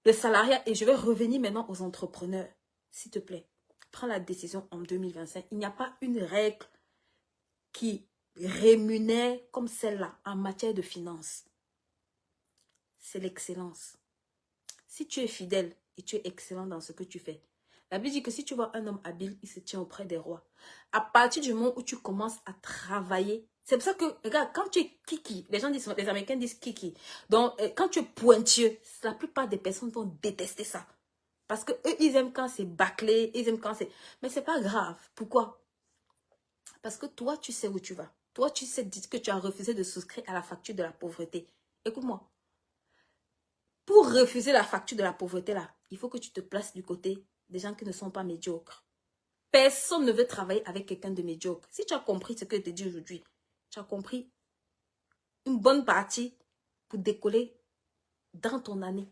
le salariat et je vais revenir maintenant aux entrepreneurs. S'il te plaît, prends la décision en 2025. Il n'y a pas une règle qui rémunère comme celle-là en matière de finances. C'est l'excellence. Si tu es fidèle et tu es excellent dans ce que tu fais, la Bible dit que si tu vois un homme habile, il se tient auprès des rois. À partir du moment où tu commences à travailler, c'est pour ça que, regarde, quand tu es kiki, les Américains disent kiki. Donc, quand tu es pointueux, la plupart des personnes vont détester ça. Parce que eux, ils aiment quand c'est bâclé, ils aiment quand c'est... Mais c'est pas grave. Pourquoi? Parce que toi, tu sais où tu vas. Toi, tu sais que tu as refusé de souscrire à la facture de la pauvreté. Écoute-moi. Pour refuser la facture de la pauvreté, là, il faut que tu te places du côté des gens qui ne sont pas médiocres. Personne ne veut travailler avec quelqu'un de médiocre. Si tu as compris ce que je te dis aujourd'hui, tu as compris une bonne partie pour décoller dans ton année.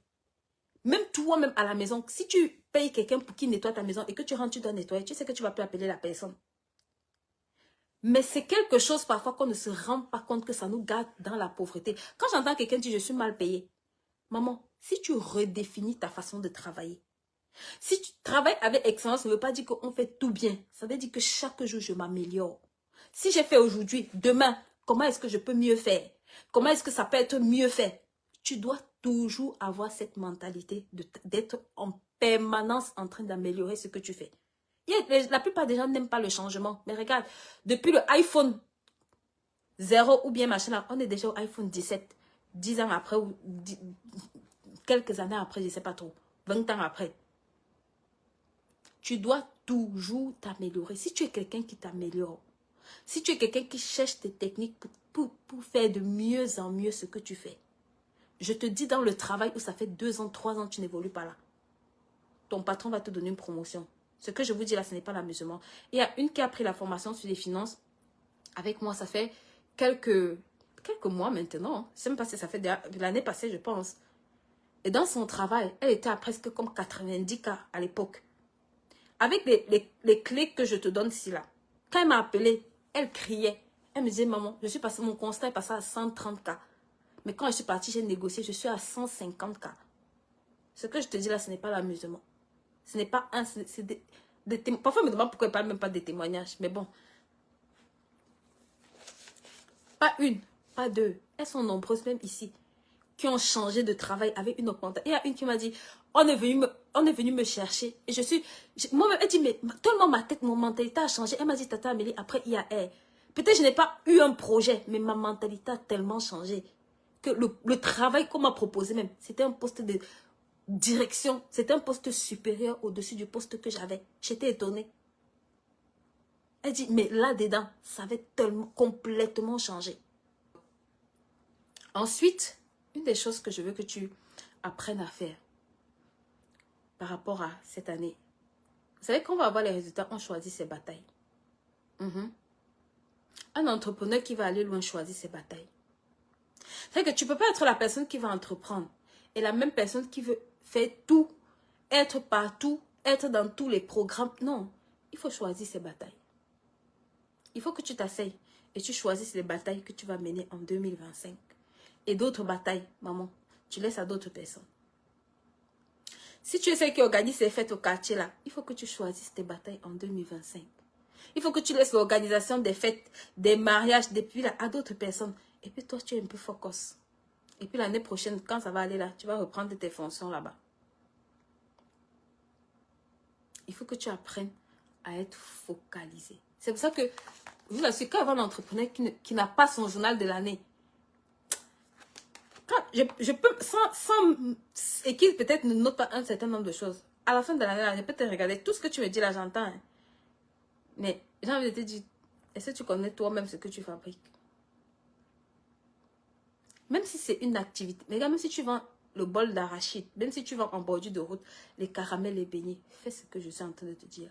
Même toi-même à la maison, si tu payes quelqu'un pour qu'il nettoie ta maison et que tu rentres, tu dois nettoyer, tu sais que tu vas plus appeler la personne. Mais c'est quelque chose parfois qu'on ne se rend pas compte que ça nous garde dans la pauvreté. Quand j'entends quelqu'un dire « je suis mal payé », maman, si tu redéfinis ta façon de travailler, si tu travailles avec excellence, ça ne veut pas dire qu'on fait tout bien. Ça veut dire que chaque jour, je m'améliore. Si j'ai fait aujourd'hui, demain, comment est-ce que je peux mieux faire? Comment est-ce que ça peut être mieux fait? Tu dois toujours avoir cette mentalité d'être en permanence en train d'améliorer ce que tu fais. La plupart des gens n'aiment pas le changement. Mais regarde, depuis le iPhone 0 ou bien machin là, on est déjà au iPhone 17. 10 ans après ou quelques années après, je ne sais pas trop. 20 ans après. Tu dois toujours t'améliorer. Si tu es quelqu'un qui t'améliore, si tu es quelqu'un qui cherche des techniques pour faire de mieux en mieux ce que tu fais, je te dis dans le travail où ça fait 2 ans, 3 ans, tu n'évolues pas là. Ton patron va te donner une promotion. Ce que je vous dis là, ce n'est pas l'amusement. Il y a une qui a pris la formation sur les finances avec moi. Ça fait quelques mois maintenant. Je ne sais même pas si ça fait l'année passée, je pense. Et dans son travail, elle était à presque comme 90 cas à l'époque. Avec les clés que je te donne ici là. Quand elle m'a appelé, elle criait. Elle me disait, maman, mon constat est passé à 130 cas. Mais quand je suis partie, j'ai négocié, je suis à 150 cas. Ce que je te dis là, ce n'est pas l'amusement. Ce n'est pas un... Parfois, je me demande pourquoi elle ne parle même pas des témoignages. Mais bon. Pas une, pas deux. Elles sont nombreuses, même ici, qui ont changé de travail avec une augmentation. Il y a une qui m'a dit, on est venu on est venu me chercher. Et moi-même, elle dit, mais tellement ma tête, mon mentalité a changé. Elle m'a dit, Tata Amélie, après IAR. Peut-être je n'ai pas eu un projet, mais ma mentalité a tellement changé. Que le travail qu'on m'a proposé même, c'était un poste de direction. C'était un poste supérieur au-dessus du poste que j'avais. J'étais étonnée. Elle dit, mais là-dedans, ça avait tellement, complètement changé. Ensuite, une des choses que je veux que tu apprennes à faire par rapport à cette année. Vous savez, quand on va avoir les résultats, on choisit ses batailles. Un entrepreneur qui va aller loin choisit ses batailles. C'est que tu ne peux pas être la personne qui va entreprendre et la même personne qui veut faire tout, être partout, être dans tous les programmes. Non, il faut choisir ses batailles. Il faut que tu t'asseyes et tu choisisses les batailles que tu vas mener en 2025. Et d'autres batailles, maman, tu laisses à d'autres personnes. Si tu es celle qui organise ces fêtes au quartier là, il faut que tu choisisses tes batailles en 2025. Il faut que tu laisses l'organisation des fêtes, des mariages, depuis là, à d'autres personnes. Et puis toi, tu es un peu focus. Et puis l'année prochaine, quand ça va aller là, tu vas reprendre tes fonctions là-bas. Il faut que tu apprennes à être focalisé. C'est pour ça que, je vous assure, quand il y a un entrepreneur qui n'a pas son journal de l'année, je peux, et qui peut-être ne note pas un certain nombre de choses, à la fin de l'année, je peux te regarder, tout ce que tu me dis là, j'entends. Hein. Mais j'ai envie de te dire, est-ce que tu connais toi-même ce que tu fabriques? Même si c'est une activité, mais même si tu vends le bol d'arachide, même si tu vends en bordure de route, les caramels, les beignets, fais ce que je suis en train de te dire.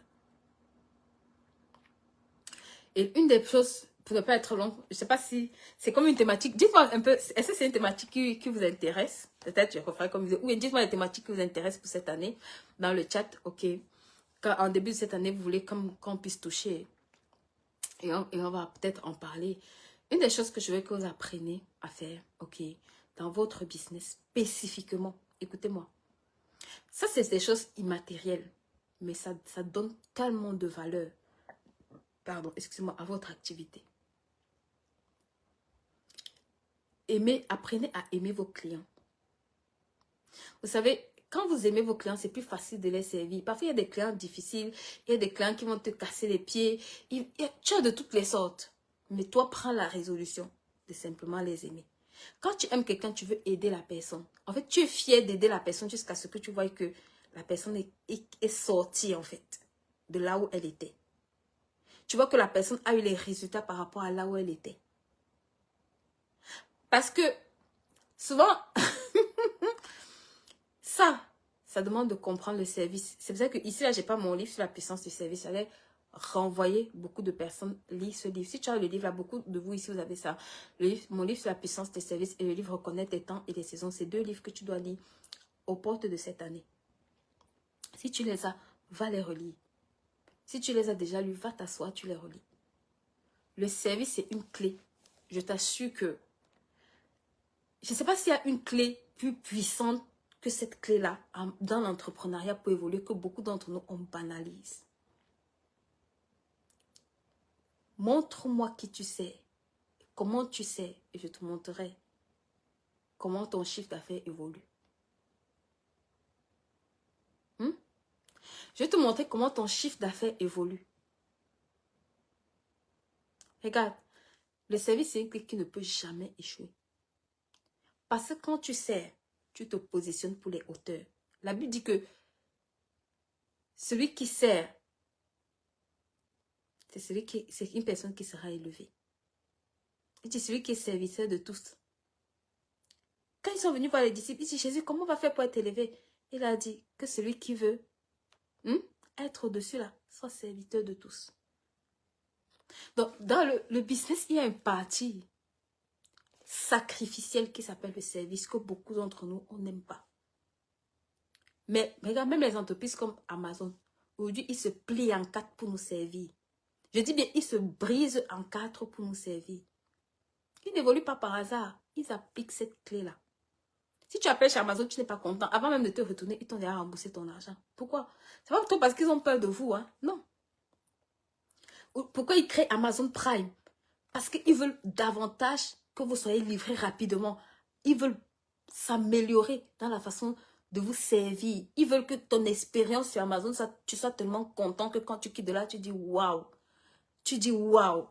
Et une des choses, pour ne pas être long, je ne sais pas si c'est comme une thématique. Dites-moi un peu, est-ce que c'est une thématique qui vous intéresse? Peut-être je referai comme vidéo. Ou dites-moi les thématiques qui vous intéressent pour cette année dans le chat. Ok. Quand, en début de cette année, vous voulez qu'on puisse toucher. Et on va peut-être en parler. Une des choses que je veux que vous appreniez à faire, ok, dans votre business spécifiquement. Écoutez-moi. Ça, c'est des choses immatérielles. Mais ça donne tellement de valeur. Pardon, excusez-moi, à votre activité. Apprenez à aimer vos clients. Vous savez, quand vous aimez vos clients, c'est plus facile de les servir. Parfois, il y a des clients difficiles, il y a des clients qui vont te casser les pieds. Tu as de toutes les sortes. Mais toi, prends la résolution de simplement les aimer. Quand tu aimes quelqu'un, tu veux aider la personne. En fait, tu es fier d'aider la personne jusqu'à ce que tu vois que la personne est sortie, en fait, de là où elle était. Tu vois que la personne a eu les résultats par rapport à là où elle était. Parce que souvent, ça demande de comprendre le service. C'est pour ça que ici, là, je n'ai pas mon livre sur la puissance du service. J'allais renvoyer beaucoup de personnes lire ce livre. Si tu as le livre, là, beaucoup de vous ici, vous avez ça. Mon livre sur la puissance des services et le livre Reconnaître les temps et les saisons. C'est 2 livres que tu dois lire aux portes de cette année. Si tu les as, va les relire. Si tu les as déjà lus, va t'asseoir, tu les relis. Le service, c'est une clé. Je t'assure que je ne sais pas s'il y a une clé plus puissante que cette clé-là dans l'entrepreneuriat pour évoluer que beaucoup d'entre nous, on banalise. Montre-moi qui tu sais, comment tu sais, et je te montrerai comment ton chiffre d'affaires évolue. Je vais te montrer comment ton chiffre d'affaires évolue. Regarde, le service, c'est une clé qui ne peut jamais échouer. Parce que quand tu sers, tu te positionnes pour les hauteurs. La Bible dit que celui qui sert, c'est une personne qui sera élevée. Il dit celui qui est serviteur de tous. Quand ils sont venus voir les disciples, ils disent Jésus, comment on va faire pour être élevé? Il a dit que celui qui veut être au-dessus là, soit serviteur de tous. Donc, dans le business, il y a une partie sacrificielle qui s'appelle le service que beaucoup d'entre nous, on n'aime pas. Mais regarde, même les entreprises comme Amazon, aujourd'hui, ils se plient en 4 pour nous servir. Je dis bien, ils se brisent en 4 pour nous servir. Ils n'évoluent pas par hasard. Ils appliquent cette clé-là. Si tu appelles chez Amazon, tu n'es pas content. Avant même de te retourner, ils t'ont déjà remboursé ton argent. Pourquoi? C'est pas plutôt parce qu'ils ont peur de vous. Hein? Non. Pourquoi ils créent Amazon Prime? Parce qu'ils veulent davantage que vous soyez livré rapidement. Ils veulent s'améliorer dans la façon de vous servir. Ils veulent que ton expérience sur Amazon, tu sois tellement content que quand tu quittes de là, tu dis waouh. Tu dis waouh.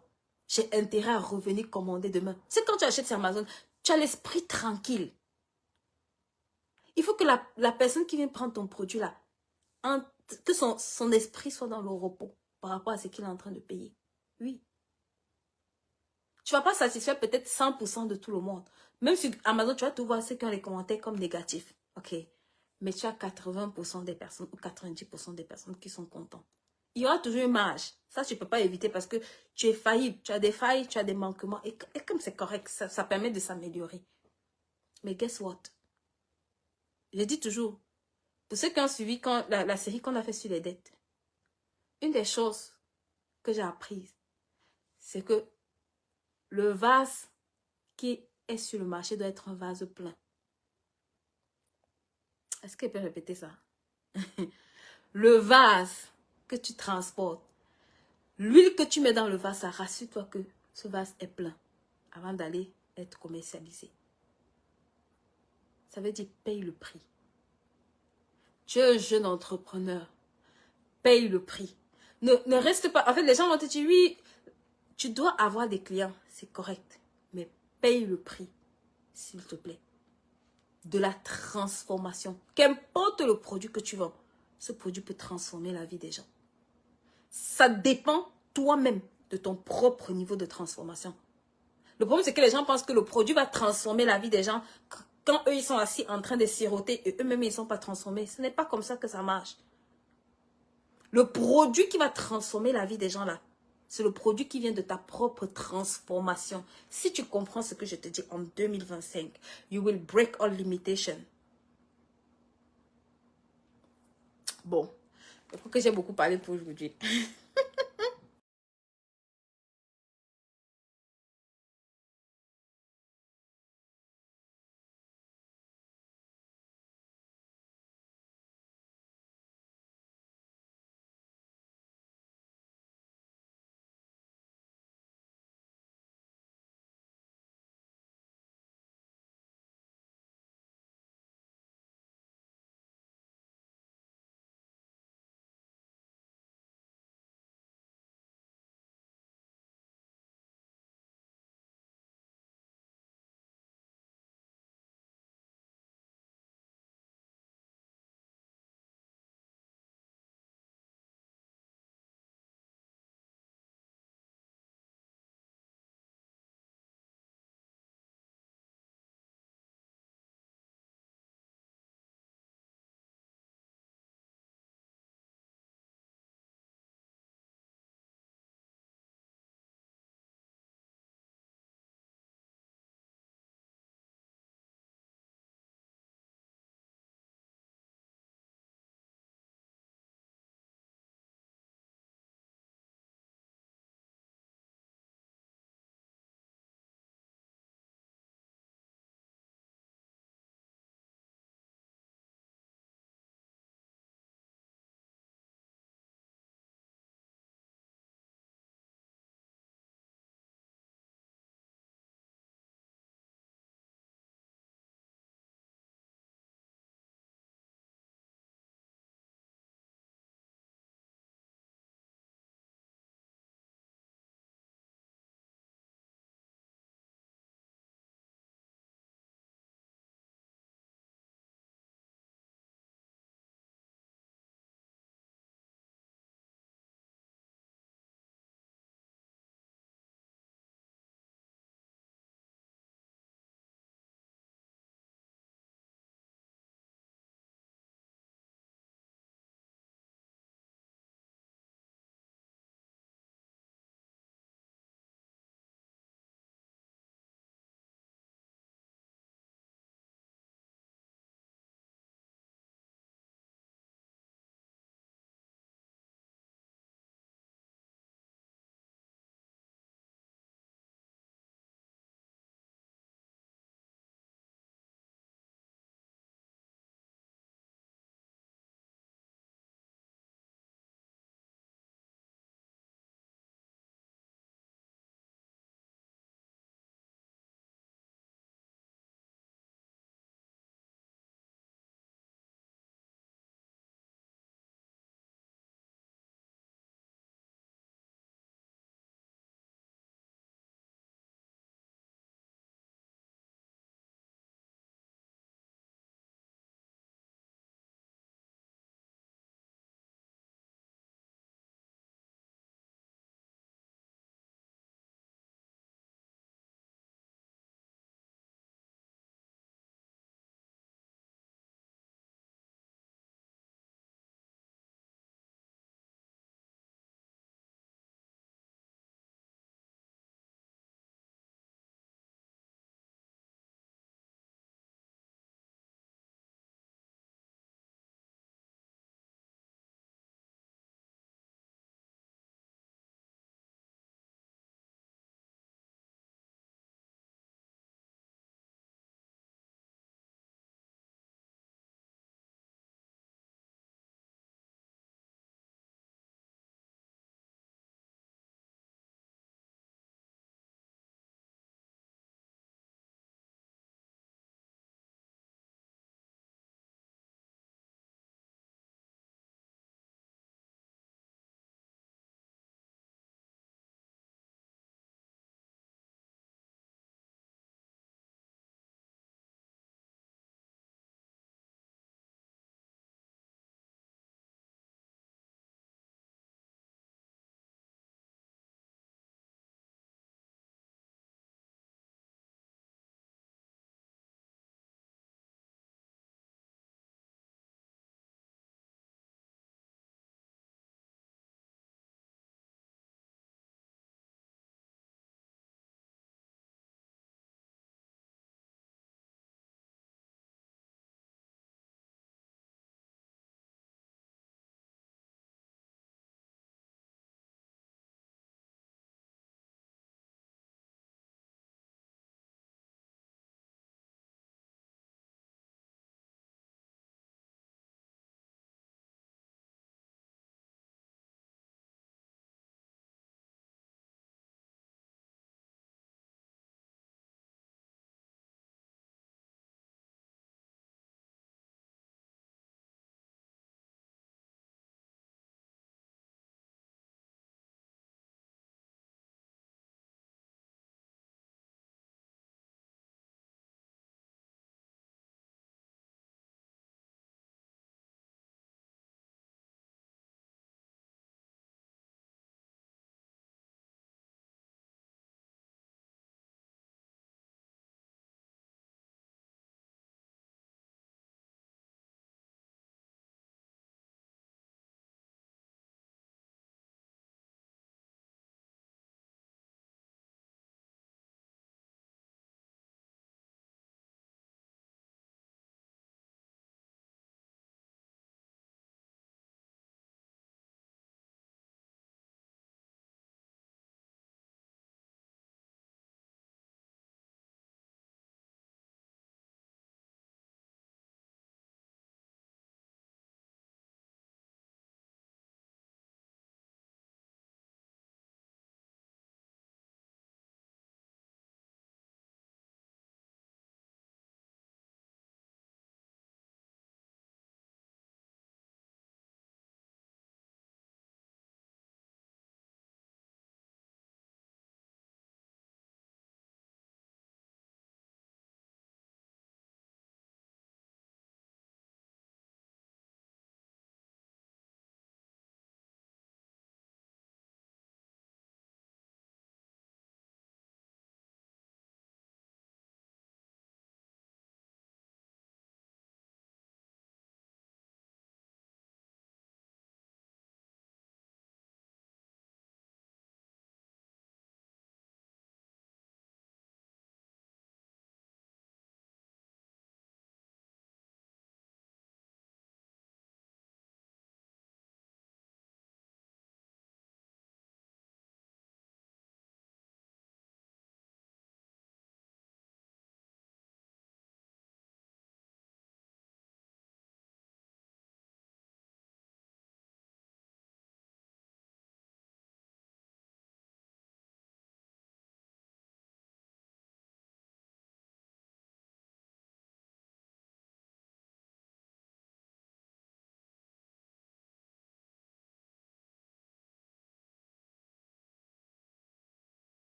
J'ai intérêt à revenir commander demain. C'est quand tu achètes sur Amazon, tu as l'esprit tranquille. Il faut que la personne qui vient prendre ton produit là, que son esprit soit dans le repos par rapport à ce qu'il est en train de payer. Oui. Tu ne vas pas satisfaire peut-être 100% de tout le monde. Même sur Amazon, tu vas tout voir ceux qui ont les commentaires comme négatifs. Ok. Mais tu as 80% des personnes ou 90% des personnes qui sont contentes. Il y aura toujours une marge. Ça, tu ne peux pas éviter parce que tu es faillible. Tu as des failles, tu as des manquements. Et comme c'est correct, ça permet de s'améliorer. Mais guess what? Je dis toujours, pour ceux qui ont suivi la série qu'on a fait sur les dettes, une des choses que j'ai apprises, c'est que le vase qui est sur le marché doit être un vase plein. Est-ce qu'elle peut répéter ça? Le vase que tu transportes, l'huile que tu mets dans le vase, rassure-toi que ce vase est plein avant d'aller être commercialisé. Ça veut dire paye le prix. Tu es un jeune entrepreneur. Paye le prix. Ne reste pas. En fait, les gens vont te dire, oui, tu dois avoir des clients. C'est correct. Mais paye le prix, s'il te plaît. De la transformation. Qu'importe le produit que tu vends, ce produit peut transformer la vie des gens. Ça dépend toi-même de ton propre niveau de transformation. Le problème, c'est que les gens pensent que le produit va transformer la vie des gens quand eux, ils sont assis en train de siroter et eux-mêmes, ils ne sont pas transformés. Ce n'est pas comme ça que ça marche. Le produit qui va transformer la vie des gens là, c'est le produit qui vient de ta propre transformation. Si tu comprends ce que je te dis en 2025, you will break all limitation. Bon, je crois que j'ai beaucoup parlé pour aujourd'hui.